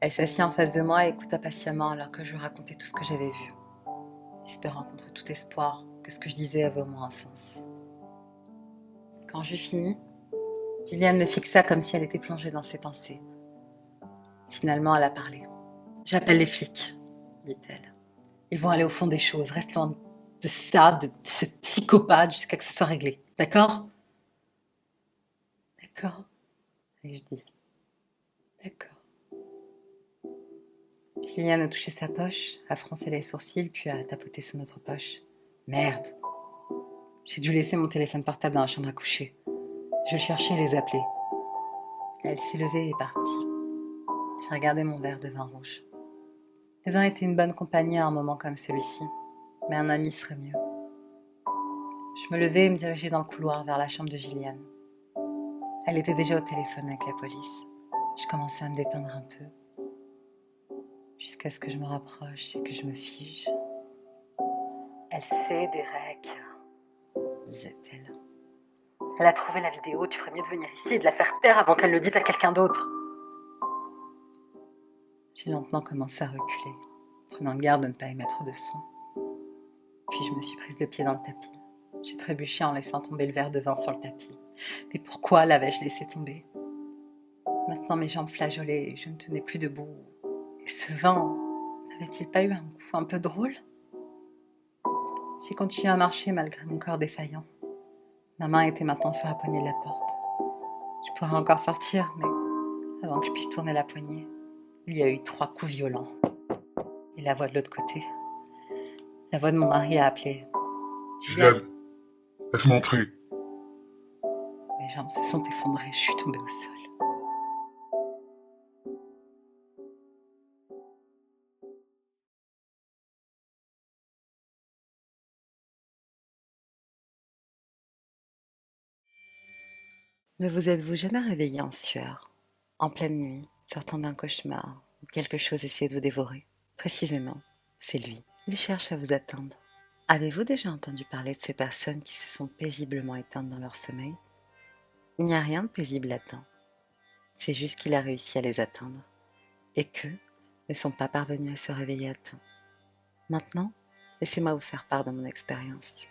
Elle s'assit en face de moi et écouta patiemment alors que je lui racontais tout ce que j'avais vu, espérant contre tout espoir que ce que je disais avait au moins un sens. Quand j'eus fini, Gillian me fixa comme si elle était plongée dans ses pensées. Finalement, elle a parlé. « J'appelle les flics, dit-elle. Ils vont aller au fond des choses, reste loin de ça, de ce psychopathe jusqu'à ce que ce soit réglé. D'accord ?» « D'accord, » ai-je dit. « D'accord. » Gillian a touché sa poche, a froncé les sourcils, puis a tapoté son autre poche. Merde! J'ai dû laisser mon téléphone portable dans la chambre à coucher. Je le cherchais et les appelais. Elle s'est levée et est partie. J'ai regardé mon verre de vin rouge. Le vin était une bonne compagnie à un moment comme celui-ci, mais un ami serait mieux. Je me levai et me dirigeai dans le couloir vers la chambre de Gillian. Elle était déjà au téléphone avec la police. Je commençais à me détendre un peu, jusqu'à ce que je me rapproche et que je me fige. Elle sait, Derek, disait-elle. Elle a trouvé la vidéo, tu ferais mieux de venir ici et de la faire taire avant qu'elle le dise à quelqu'un d'autre. J'ai lentement commencé à reculer, prenant garde de ne pas émettre de son. Puis je me suis prise le pied dans le tapis. J'ai trébuché en laissant tomber le verre de vin sur le tapis. Mais pourquoi l'avais-je laissé tomber? Maintenant mes jambes flageolaient et je ne tenais plus debout. Et ce vin, n'avait-il pas eu un goût un peu drôle? J'ai continué à marcher malgré mon corps défaillant. Ma main était maintenant sur la poignée de la porte. Je pourrais encore sortir, mais avant que je puisse tourner la poignée, il y a eu 3 coups violents. Et la voix de l'autre côté, la voix de mon mari a appelé. Gillian, laisse-moi entrer. Mes jambes se sont effondrées, je suis tombée au sol. Ne vous êtes-vous jamais réveillé en sueur, en pleine nuit, sortant d'un cauchemar, où quelque chose essayait de vous dévorer? Précisément, c'est lui. Il cherche à vous atteindre. Avez-vous déjà entendu parler de ces personnes qui se sont paisiblement éteintes dans leur sommeil? Il n'y a rien de paisible là-dedans. C'est juste qu'il a réussi à les atteindre, et qu'eux ne sont pas parvenus à se réveiller à temps. Maintenant, laissez-moi vous faire part de mon expérience.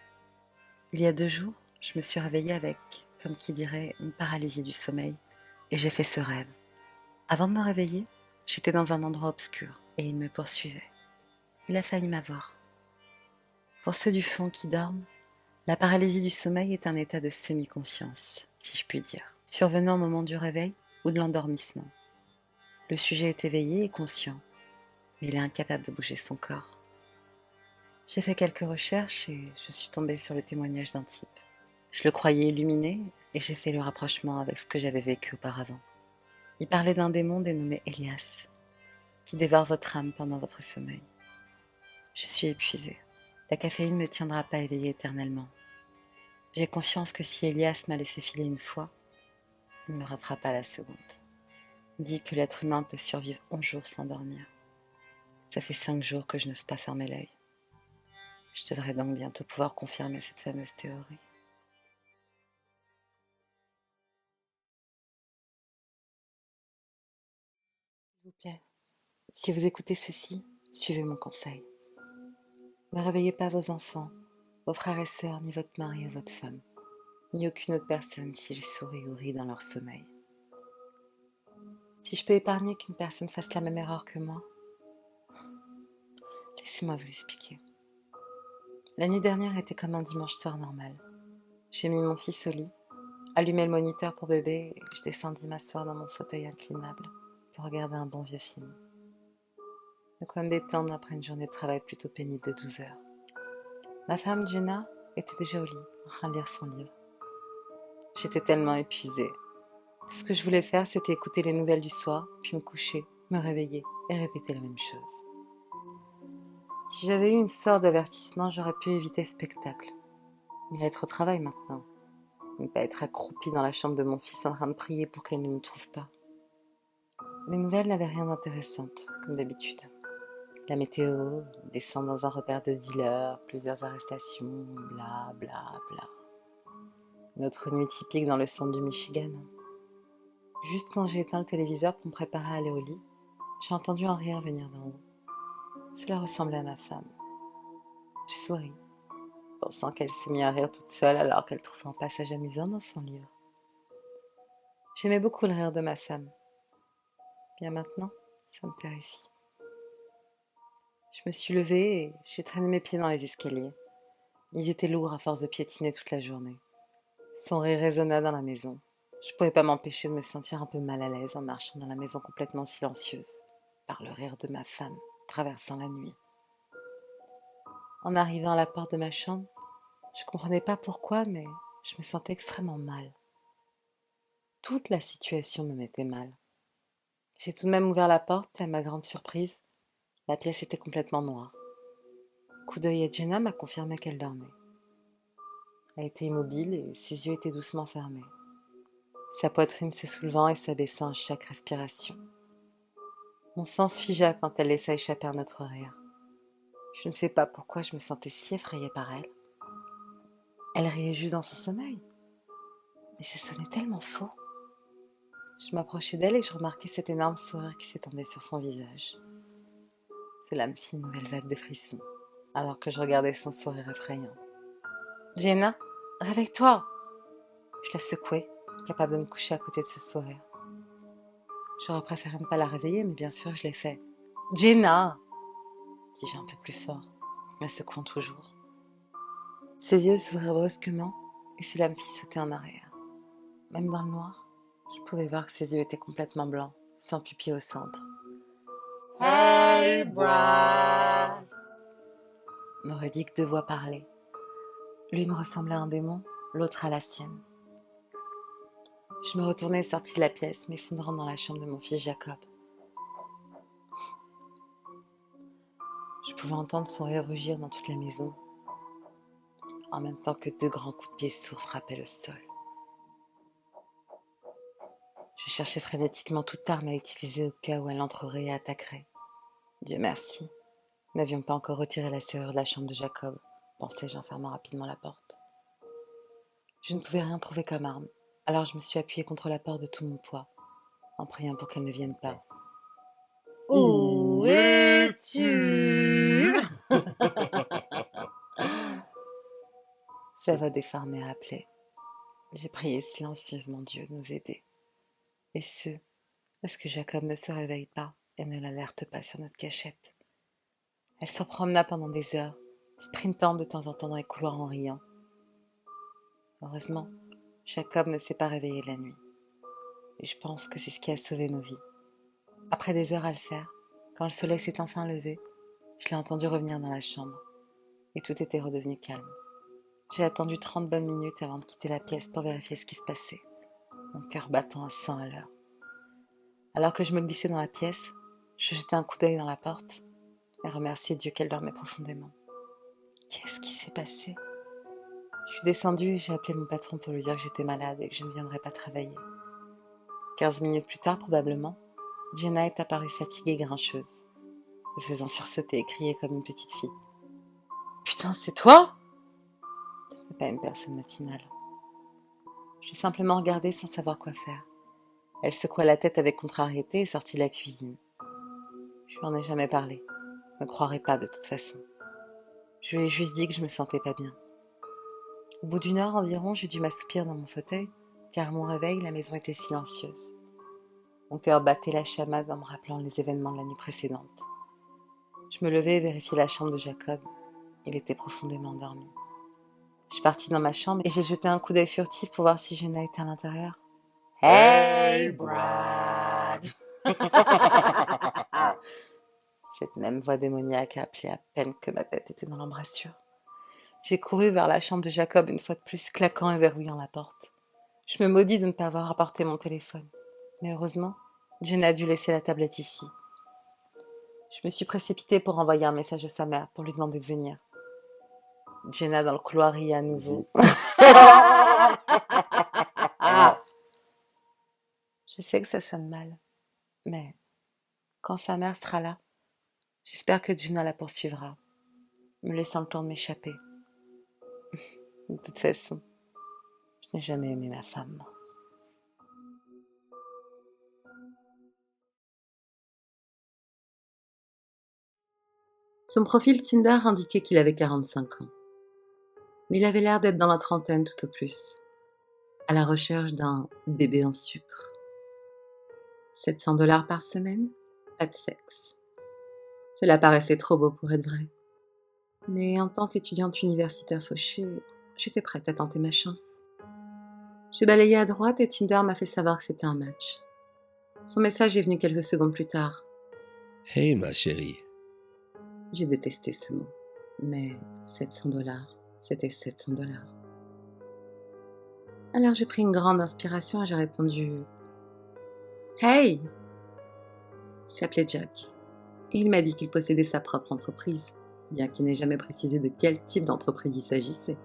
Il y a 2 jours, je me suis réveillée avec, comme qui dirait, une paralysie du sommeil, et j'ai fait ce rêve. Avant de me réveiller, j'étais dans un endroit obscur, et il me poursuivait. Il a failli m'avoir. Pour ceux du fond qui dorment, la paralysie du sommeil est un état de semi-conscience, si je puis dire, survenant au moment du réveil ou de l'endormissement. Le sujet est éveillé et conscient, mais il est incapable de bouger son corps. J'ai fait quelques recherches et je suis tombée sur le témoignage d'un type. Je le croyais illuminé et j'ai fait le rapprochement avec ce que j'avais vécu auparavant. Il parlait d'un démon dénommé Elias, qui dévore votre âme pendant votre sommeil. Je suis épuisée. La caféine ne me tiendra pas éveillée éternellement. J'ai conscience que si Elias m'a laissé filer une fois, il ne me rattrape pas la seconde. Il dit que l'être humain peut survivre 11 jours sans dormir. Ça fait 5 jours que je n'ose pas fermer l'œil. Je devrais donc bientôt pouvoir confirmer cette fameuse théorie. S'il vous plaît, si vous écoutez ceci, suivez mon conseil. Ne réveillez pas vos enfants, vos frères et sœurs, ni votre mari ou votre femme, ni aucune autre personne s'ils sourient ou rient dans leur sommeil. Si je peux épargner qu'une personne fasse la même erreur que moi, laissez-moi vous expliquer. La nuit dernière était comme un dimanche soir normal. J'ai mis mon fils au lit, allumé le moniteur pour bébé et je descendis m'asseoir dans mon fauteuil inclinable pour regarder un bon vieux film. De quoi me détendre après une journée de travail plutôt pénible de 12 heures. Ma femme Jenna était déjà au lit, en train de lire son livre. J'étais tellement épuisée. Tout ce que je voulais faire, c'était écouter les nouvelles du soir, puis me coucher, me réveiller et répéter la même chose. Si j'avais eu une sorte d'avertissement, j'aurais pu éviter ce spectacle. Mais être au travail maintenant, ne pas être accroupie dans la chambre de mon fils en train de prier pour qu'elle ne nous trouve pas. Les nouvelles n'avaient rien d'intéressant, comme d'habitude. La météo, descend dans un repère de dealers, plusieurs arrestations, bla bla bla. Notre nuit typique dans le centre du Michigan. Juste quand j'ai éteint le téléviseur pour me préparer à aller au lit, j'ai entendu un rire venir d'en haut. Cela ressemblait à ma femme. Je souris, pensant qu'elle s'est mise à rire toute seule alors qu'elle trouvait un passage amusant dans son livre. J'aimais beaucoup le rire de ma femme. Bien maintenant, ça me terrifie. Je me suis levée et j'ai traîné mes pieds dans les escaliers. Ils étaient lourds à force de piétiner toute la journée. Son rire résonna dans la maison. Je ne pouvais pas m'empêcher de me sentir un peu mal à l'aise en marchant dans la maison complètement silencieuse, par le rire de ma femme, traversant la nuit. En arrivant à la porte de ma chambre, je ne comprenais pas pourquoi, mais je me sentais extrêmement mal. Toute la situation me mettait mal. J'ai tout de même ouvert la porte et à ma grande surprise, la pièce était complètement noire. Coup d'œil à Jenna m'a confirmé qu'elle dormait. Elle était immobile et ses yeux étaient doucement fermés, sa poitrine se soulevant et s'abaissant à chaque respiration. Mon sang se figea quand elle laissa échapper un autre rire. Je ne sais pas pourquoi je me sentais si effrayée par elle. Elle riait juste dans son sommeil, mais ça sonnait tellement faux. Je m'approchais d'elle et je remarquais cet énorme sourire qui s'étendait sur son visage. Cela me fit une nouvelle vague de frissons, alors que je regardais son sourire effrayant. « Jenna, réveille-toi !» Je la secouais, capable de me coucher à côté de ce sourire. J'aurais préféré ne pas la réveiller, mais bien sûr, je l'ai fait. « Jenna !» dis-je un peu plus fort, la secouant toujours. Ses yeux s'ouvrirent brusquement et cela me fit sauter en arrière. Même dans le noir, je pouvais voir que ses yeux étaient complètement blancs, sans pupille au centre. « Hey, Brad !» m'aurait dit que deux voix parlaient. L'une ressemblait à un démon, l'autre à la sienne. Je me retournai et sortis de la pièce, m'effondrant dans la chambre de mon fils Jacob. Je pouvais entendre son rire rugir dans toute la maison, en même temps que deux grands coups de pied sourds frappaient le sol. Je cherchais frénétiquement toute arme à utiliser au cas où elle entrerait et attaquerait. Dieu merci, nous n'avions pas encore retiré la serrure de la chambre de Jacob, pensai-je en fermant rapidement la porte. Je ne pouvais rien trouver comme arme, alors je me suis appuyée contre la porte de tout mon poids, en priant pour qu'elle ne vienne pas. « Où es-tu » Sa voix déformée appelait. J'ai prié silencieusement Dieu de nous aider. Et ce, à ce que Jacob ne se réveille pas et ne l'alerte pas sur notre cachette. Elle se promena pendant des heures, sprintant de temps en temps dans les couloirs en riant. Heureusement, Jacob ne s'est pas réveillé la nuit. Et je pense que c'est ce qui a sauvé nos vies. Après des heures à le faire, quand le soleil s'est enfin levé, je l'ai entendu revenir dans la chambre. Et tout était redevenu calme. J'ai attendu 30 bonnes minutes avant de quitter la pièce pour vérifier ce qui se passait, mon cœur battant à 100 à l'heure. Alors que je me glissais dans la pièce, je jetai un coup d'œil dans la porte et remerciai Dieu qu'elle dormait profondément. Qu'est-ce qui s'est passé ? Je suis descendue et j'ai appelé mon patron pour lui dire que j'étais malade et que je ne viendrais pas travailler. 15 minutes plus tard, probablement, Jenna est apparue fatiguée et grincheuse, me faisant sursauter et crier comme une petite fille. « Putain, c'est toi ?» Ce n'est pas une personne matinale. J'ai simplement regardé sans savoir quoi faire. Elle secoua la tête avec contrariété et sortit de la cuisine. Je lui en ai jamais parlé. Ne me croirait pas de toute façon. Je lui ai juste dit que je me sentais pas bien. Au bout d'une heure environ, j'ai dû m'assoupir dans mon fauteuil, car à mon réveil, la maison était silencieuse. Mon cœur battait la chamade en me rappelant les événements de la nuit précédente. Je me levai et vérifiai la chambre de Jacob. Il était profondément endormi. Je suis partie dans ma chambre et j'ai jeté un coup d'œil furtif pour voir si Jenna était à l'intérieur. « Hey, Brad !» Cette même voix démoniaque a appelé à peine que ma tête était dans l'embrasure. J'ai couru vers la chambre de Jacob une fois de plus, claquant et verrouillant la porte. Je me maudis de ne pas avoir apporté mon téléphone. Mais heureusement, Jenna a dû laisser la tablette ici. Je me suis précipitée pour envoyer un message à sa mère pour lui demander de venir. Jenna dans le couloir riait à nouveau. Je sais que ça sonne mal, mais quand sa mère sera là, j'espère que Jenna la poursuivra, me laissant le temps de m'échapper. De toute façon, je n'ai jamais aimé ma femme. Son profil Tinder indiquait qu'il avait 45 ans. Mais il avait l'air d'être dans la trentaine tout au plus, à la recherche d'un bébé en sucre. 700 $ par semaine, pas de sexe. Cela paraissait trop beau pour être vrai. Mais en tant qu'étudiante universitaire fauchée, j'étais prête à tenter ma chance. J'ai balayé à droite et Tinder m'a fait savoir que c'était un match. Son message est venu quelques secondes plus tard. « Hey ma chérie !» J'ai détesté ce mot, mais 700 $, c'était 700 $. Alors j'ai pris une grande inspiration et j'ai répondu « Hey !» Il s'appelait Jack et il m'a dit qu'il possédait sa propre entreprise, bien qu'il n'ait jamais précisé de quel type d'entreprise il s'agissait.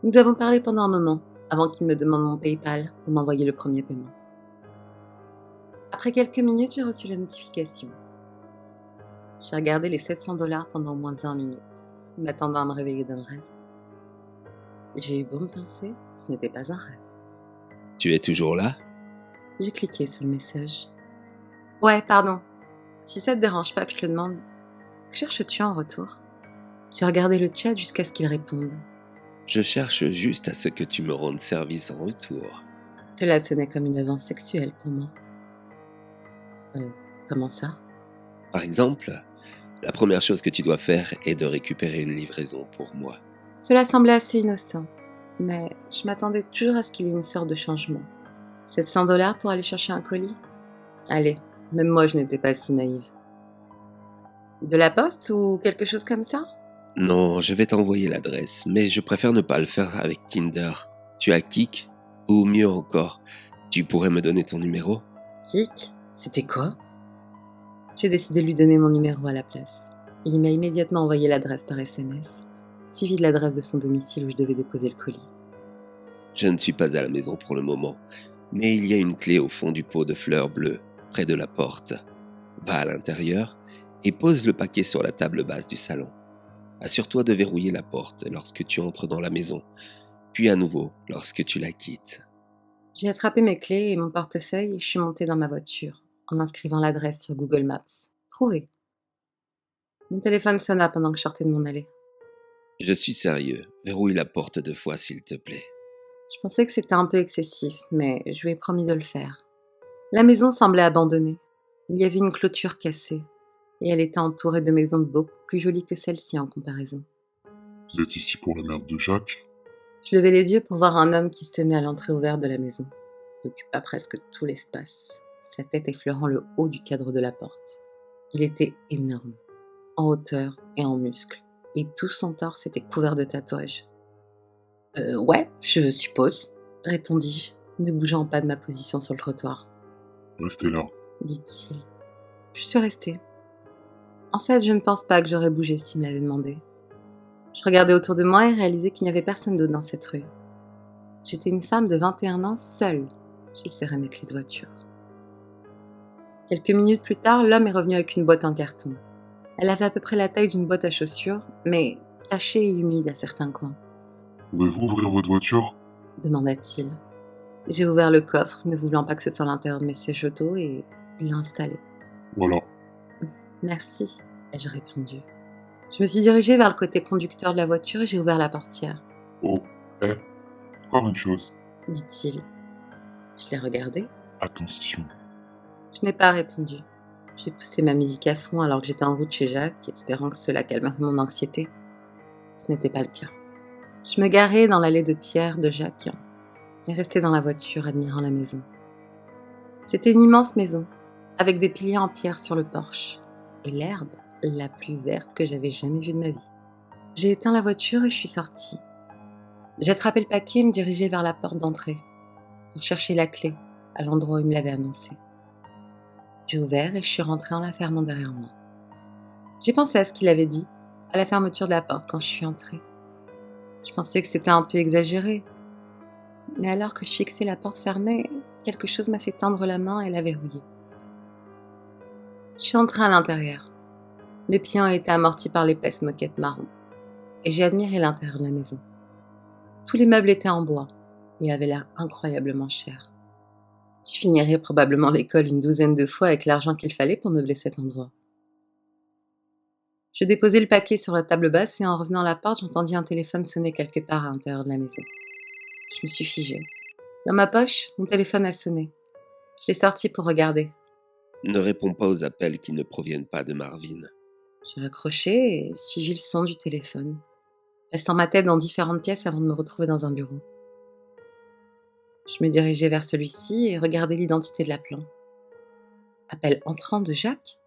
Nous avons parlé pendant un moment, avant qu'il me demande mon PayPal pour m'envoyer le premier paiement. Après quelques minutes, j'ai reçu la notification. J'ai regardé les 700 $ pendant au moins 20 minutes, m'attendant à me réveiller d'un rêve. J'ai eu beau me pincer, ce n'était pas un rêve. Tu es toujours là? J'ai cliqué sur le message. Ouais, pardon. Si ça te dérange pas que je te le demande, que cherches-tu en retour? J'ai regardé le chat jusqu'à ce qu'il réponde. Je cherche juste à ce que tu me rendes service en retour. Cela sonnait comme une avance sexuelle pour moi. Comment ça? Par exemple, la première chose que tu dois faire est de récupérer une livraison pour moi. Cela semblait assez innocent, mais je m'attendais toujours à ce qu'il y ait une sorte de changement. 700 $ pour aller chercher un colis? Allez, même moi je n'étais pas si naïve. De la poste ou quelque chose comme ça? Non, je vais t'envoyer l'adresse, mais je préfère ne pas le faire avec Tinder. Tu as Kik? Ou mieux encore, tu pourrais me donner ton numéro? Kik? C'était quoi? J'ai décidé de lui donner mon numéro à la place. Il m'a immédiatement envoyé l'adresse par SMS, suivi de l'adresse de son domicile où je devais déposer le colis. Je ne suis pas à la maison pour le moment, mais il y a une clé au fond du pot de fleurs bleues, près de la porte. Va à l'intérieur et pose le paquet sur la table basse du salon. Assure-toi de verrouiller la porte lorsque tu entres dans la maison, puis à nouveau lorsque tu la quittes. J'ai attrapé mes clés et mon portefeuille et je suis montée dans ma voiture, en inscrivant l'adresse sur Google Maps. Trouvé. Mon téléphone sonna pendant que je sortais de mon allée. Je suis sérieux, verrouille la porte 2 fois s'il te plaît. Je pensais que c'était un peu excessif, mais je lui ai promis de le faire. La maison semblait abandonnée. Il y avait une clôture cassée, et elle était entourée de maisons beaucoup plus jolies que celle-ci en comparaison. Vous êtes ici pour la mère de Jacques? Je levai les yeux pour voir un homme qui se tenait à l'entrée ouverte de la maison. Il occupa presque tout l'espace, sa tête effleurant le haut du cadre de la porte. Il était énorme, en hauteur et en muscles, et tout son torse était couvert de tatouages. Ouais, je suppose, répondis-je, ne bougeant pas de ma position sur le trottoir, Restez là. dit-il. Je suis restée. En fait, je ne pense pas que j'aurais bougé s'il me l'avait demandé. Je regardais autour de moi et réalisais qu'il n'y avait personne d'autre dans cette rue. J'étais une femme de 21 ans seule. J'ai serré mes clés de voiture. Quelques minutes plus tard, l'homme est revenu avec une boîte en carton. Elle avait à peu près la taille d'une boîte à chaussures, mais tachée et humide à certains coins. Pouvez-vous ouvrir votre voiture? Demanda-t-il. J'ai ouvert le coffre, ne voulant pas que ce soit l'intérieur de mes sièges auto, et il l'a installé. Voilà. Merci, ai-je répondu. Je me suis dirigée vers le côté conducteur de la voiture et j'ai ouvert la portière, Oh, encore une chose. dit-il. Je l'ai regardé. Attention. Je n'ai pas répondu. J'ai poussé ma musique à fond alors que j'étais en route chez Jacques, espérant que cela calmerait mon anxiété. Ce n'était pas le cas. Je me garai dans l'allée de pierre de Jacques et restai dans la voiture admirant la maison. C'était une immense maison, avec des piliers en pierre sur le porche, et l'herbe la plus verte que j'avais jamais vue de ma vie. J'ai éteint la voiture et je suis sortie. J'ai attrapé le paquet et me dirigeai vers la porte d'entrée, pour chercher la clé à l'endroit où il me l'avait annoncé. J'ai ouvert et je suis rentrée en la fermant derrière moi. J'ai pensé à ce qu'il avait dit, à la fermeture de la porte quand je suis entrée. Je pensais que c'était un peu exagéré, mais alors que je fixais la porte fermée, quelque chose m'a fait tendre la main et la verrouiller. Je suis entrée à l'intérieur. Mes pieds ont été amortis par l'épaisse moquette marron, et j'ai admiré l'intérieur de la maison. Tous les meubles étaient en bois et avaient l'air incroyablement chers. Je finirais probablement l'école une 12aine de fois avec l'argent qu'il fallait pour meubler cet endroit. Je déposai le paquet sur la table basse et en revenant à la porte, j'entendis un téléphone sonner quelque part à l'intérieur de la maison. Je me suis figée. Dans ma poche, mon téléphone a sonné. Je l'ai sorti pour regarder. Ne réponds pas aux appels qui ne proviennent pas de Marvin. J'ai raccroché et suivi le son du téléphone, restant ma tête dans différentes pièces avant de me retrouver dans un bureau. Je me dirigeai vers celui-ci et regardai l'identité de l'appelant. Appel entrant de Jacques?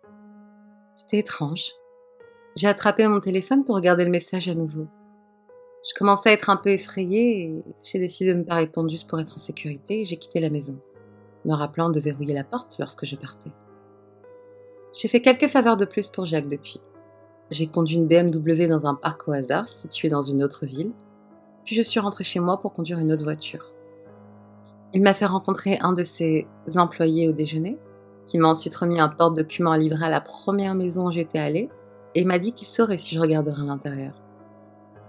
C'était étrange. J'ai attrapé mon téléphone pour regarder le message à nouveau. Je commençais à être un peu effrayée et j'ai décidé de ne pas répondre juste pour être en sécurité et j'ai quitté la maison, me rappelant de verrouiller la porte lorsque je partais. J'ai fait quelques faveurs de plus pour Jacques depuis. J'ai conduit une BMW dans un parc au hasard situé dans une autre ville. puis je suis rentrée chez moi pour conduire une autre voiture. Il m'a fait rencontrer un de ses employés au déjeuner, qui m'a ensuite remis un porte-document à livrer à la première maison où j'étais allée, et il m'a dit qu'il saurait si je regarderais à l'intérieur.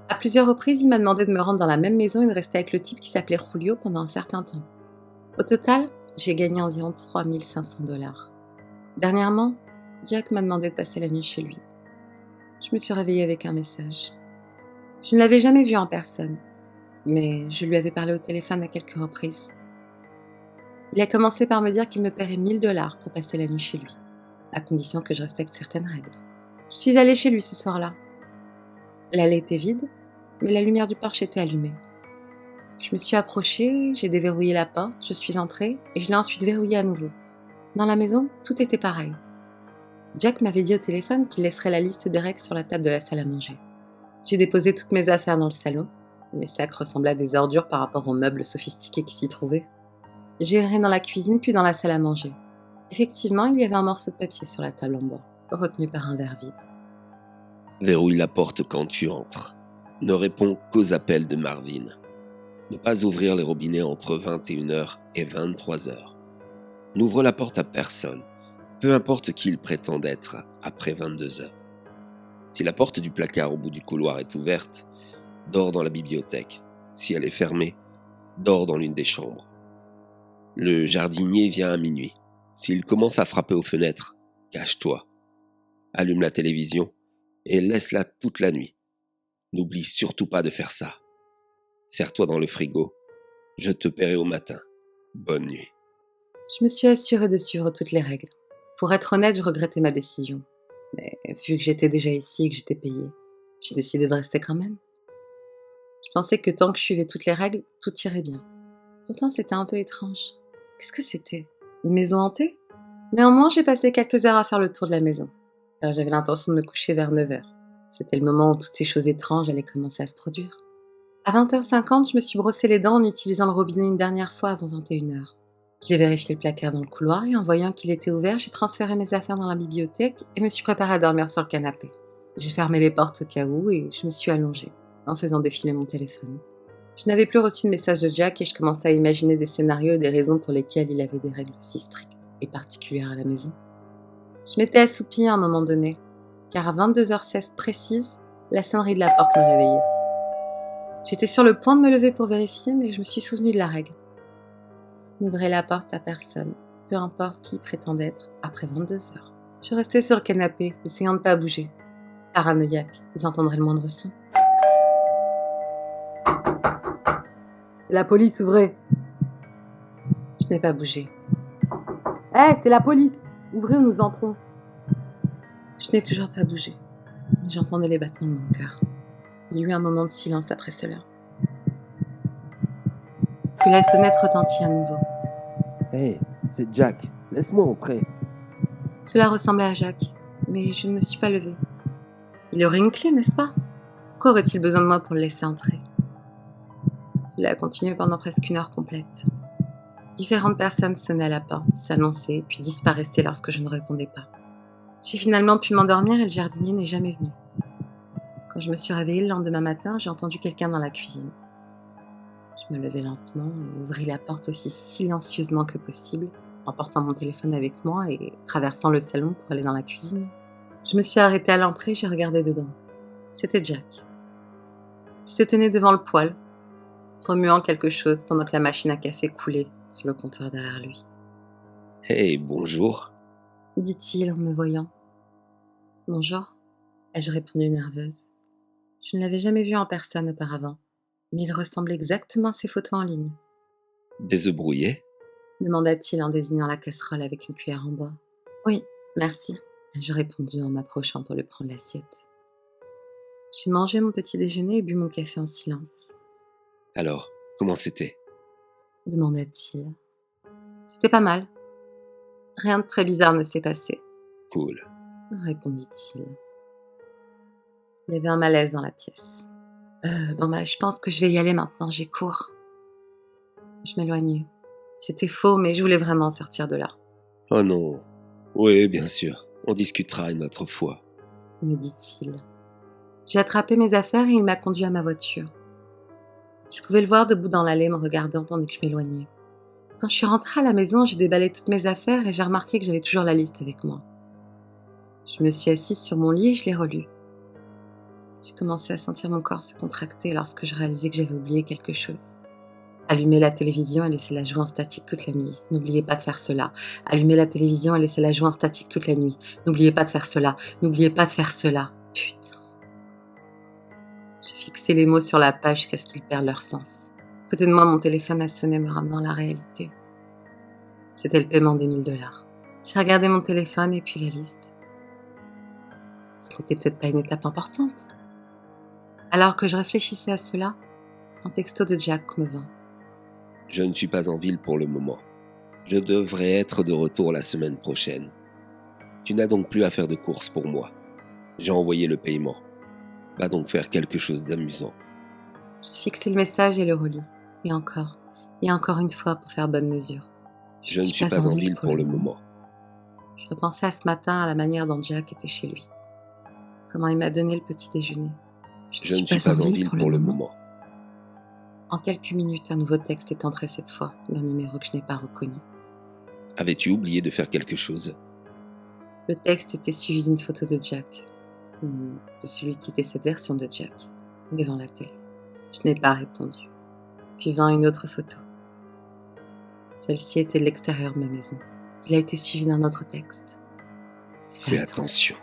À plusieurs reprises, il m'a demandé de me rendre dans la même maison et de rester avec le type qui s'appelait Julio pendant un certain temps. Au total, j'ai gagné environ 3500 $. Dernièrement, Jack m'a demandé de passer la nuit chez lui. Je me suis réveillée avec un message. Je ne l'avais jamais vu en personne, mais je lui avais parlé au téléphone à quelques reprises. Il a commencé par me dire qu'il me paierait 1000 $ pour passer la nuit chez lui, à condition que je respecte certaines règles. Je suis allée chez lui ce soir-là. L'allée était vide, mais la lumière du porche était allumée. Je me suis approchée, j'ai déverrouillé la porte, je suis entrée et je l'ai ensuite verrouillée à nouveau. Dans la maison, tout était pareil. Jack m'avait dit au téléphone qu'il laisserait la liste des règles sur la table de la salle à manger. J'ai déposé toutes mes affaires dans le salon. Mes sacs ressemblaient à des ordures par rapport aux meubles sophistiqués qui s'y trouvaient. J'ai erré dans la cuisine puis dans la salle à manger. Effectivement, il y avait un morceau de papier sur la table en bois, retenu par un verre vide. Verrouille la porte quand tu entres. Ne réponds qu'aux appels de Marvin. Ne pas ouvrir les robinets entre 21h et 23h. N'ouvre la porte à personne, peu importe qui il prétend être après 22h. Si la porte du placard au bout du couloir est ouverte, dors dans la bibliothèque. Si elle est fermée, dors dans l'une des chambres. Le jardinier vient à minuit. S'il commence à frapper aux fenêtres, cache-toi. Allume la télévision et laisse-la toute la nuit. N'oublie surtout pas de faire ça. Serre-toi dans le frigo. Je te paierai au matin. Bonne nuit. Je me suis assurée de suivre toutes les règles. Pour être honnête, je regrettais ma décision. Mais vu que j'étais déjà ici et que j'étais payée, j'ai décidé de rester quand même. Je pensais que tant que je suivais toutes les règles, tout irait bien. Pourtant, c'était un peu étrange. Qu'est-ce que c'était? Une maison hantée? Néanmoins, j'ai passé quelques heures à faire le tour de la maison, car j'avais l'intention de me coucher vers 9h. C'était le moment où toutes ces choses étranges allaient commencer à se produire. À 20h50, je me suis brossé les dents en utilisant le robinet une dernière fois avant 21h. J'ai vérifié le placard dans le couloir et en voyant qu'il était ouvert, j'ai transféré mes affaires dans la bibliothèque et me suis préparée à dormir sur le canapé. J'ai fermé les portes au cas où et je me suis allongée, en faisant défiler mon téléphone. Je n'avais plus reçu de message de Jack et je commençais à imaginer des scénarios et des raisons pour lesquelles il avait des règles si strictes et particulières à la maison. Je m'étais assoupie à un moment donné, car à 22h16 précise, la sonnerie de la porte me réveillait. J'étais sur le point de me lever pour vérifier, mais je me suis souvenue de la règle. N'ouvrez la porte à personne, peu importe qui prétend être, après 22h. Je restais sur le canapé, essayant de ne pas bouger. Paranoïaque, ils entendraient le moindre son. La police, ouvrez. Je n'ai pas bougé. Hé, c'est la police. Ouvrez ou nous entrons. Je n'ai toujours pas bougé, mais j'entendais les battements de mon cœur. Il y eut un moment de silence après cela. Puis la sonnette retentit à nouveau. Hé, c'est Jack. Laisse-moi entrer. Cela ressemblait à Jack, mais je ne me suis pas levée. Il aurait une clé, n'est-ce pas? Pourquoi aurait-il besoin de moi pour le laisser entrer? Cela a continué pendant presque une heure complète. Différentes personnes sonnaient à la porte, s'annonçaient, puis disparaissaient lorsque je ne répondais pas. J'ai finalement pu m'endormir et le jardinier n'est jamais venu. Quand je me suis réveillée le lendemain matin, j'ai entendu quelqu'un dans la cuisine. Je me levai lentement et ouvris la porte aussi silencieusement que possible, en portant mon téléphone avec moi et traversant le salon pour aller dans la cuisine. Je me suis arrêtée à l'entrée et j'ai regardé dedans. C'était Jack. Il se tenait devant le poêle, remuant quelque chose pendant que la machine à café coulait sur le comptoir derrière lui. « Hey, bonjour !» dit-il en me voyant. « Bonjour », ai-je répondu nerveuse. Je ne l'avais jamais vu en personne auparavant, mais il ressemblait exactement à ses photos en ligne. « Des œufs brouillés ?» demanda-t-il en désignant la casserole avec une cuillère en bois. « Oui, merci », ai-je répondu en m'approchant pour lui prendre l'assiette. J'ai mangé mon petit déjeuner et bu mon café en silence. « Alors, comment c'était ?» demanda-t-il. « C'était pas mal. Rien de très bizarre ne s'est passé. » « Cool. » répondit-il. Il y avait un malaise dans la pièce. Je pense que je vais y aller maintenant, j'ai cours. Je m'éloignais. C'était faux, mais je voulais vraiment sortir de là. « Oh non. Oui, bien sûr. On discutera une autre fois. » me dit-il. J'ai attrapé mes affaires et il m'a conduit à ma voiture. Je pouvais le voir debout dans l'allée me regardant tandis que je m'éloignais. Quand je suis rentrée à la maison, j'ai déballé toutes mes affaires et j'ai remarqué que j'avais toujours la liste avec moi. Je me suis assise sur mon lit et je l'ai relue. J'ai commencé à sentir mon corps se contracter lorsque je réalisais que j'avais oublié quelque chose. Allumez la télévision et laissez-la jouer en statique toute la nuit. N'oubliez pas de faire cela. Allumez la télévision et laissez-la jouer en statique toute la nuit. N'oubliez pas de faire cela. N'oubliez pas de faire cela. Putain. J'ai fixé les mots sur la page jusqu'à ce qu'ils perdent leur sens. À côté de moi, mon téléphone a sonné me ramenant à la réalité. C'était le paiement des $1000. J'ai regardé mon téléphone et puis la liste. Ce n'était peut-être pas une étape importante. Alors que je réfléchissais à cela, un texto de Jack me vint. Je ne suis pas en ville pour le moment. Je devrais être de retour la semaine prochaine. Tu n'as donc plus à faire de courses pour moi. J'ai envoyé le paiement. Va donc faire quelque chose d'amusant. Je fixai le message et le relis. Et encore une fois pour faire bonne mesure. Je ne suis pas en ville pour le moment. Je repensais à ce matin à la manière dont Jack était chez lui. Comment il m'a donné le petit déjeuner. Je ne suis pas en ville pour le moment. En quelques minutes, un nouveau texte est entré cette fois, d'un numéro que je n'ai pas reconnu. Avais-tu oublié de faire quelque chose? Le texte était suivi d'une photo de Jack, de celui qui était cette version de Jack, devant la télé. Je n'ai pas répondu. Puis vint une autre photo. Celle-ci était de l'extérieur de ma maison. Il a été suivi d'un autre texte. Fais attention.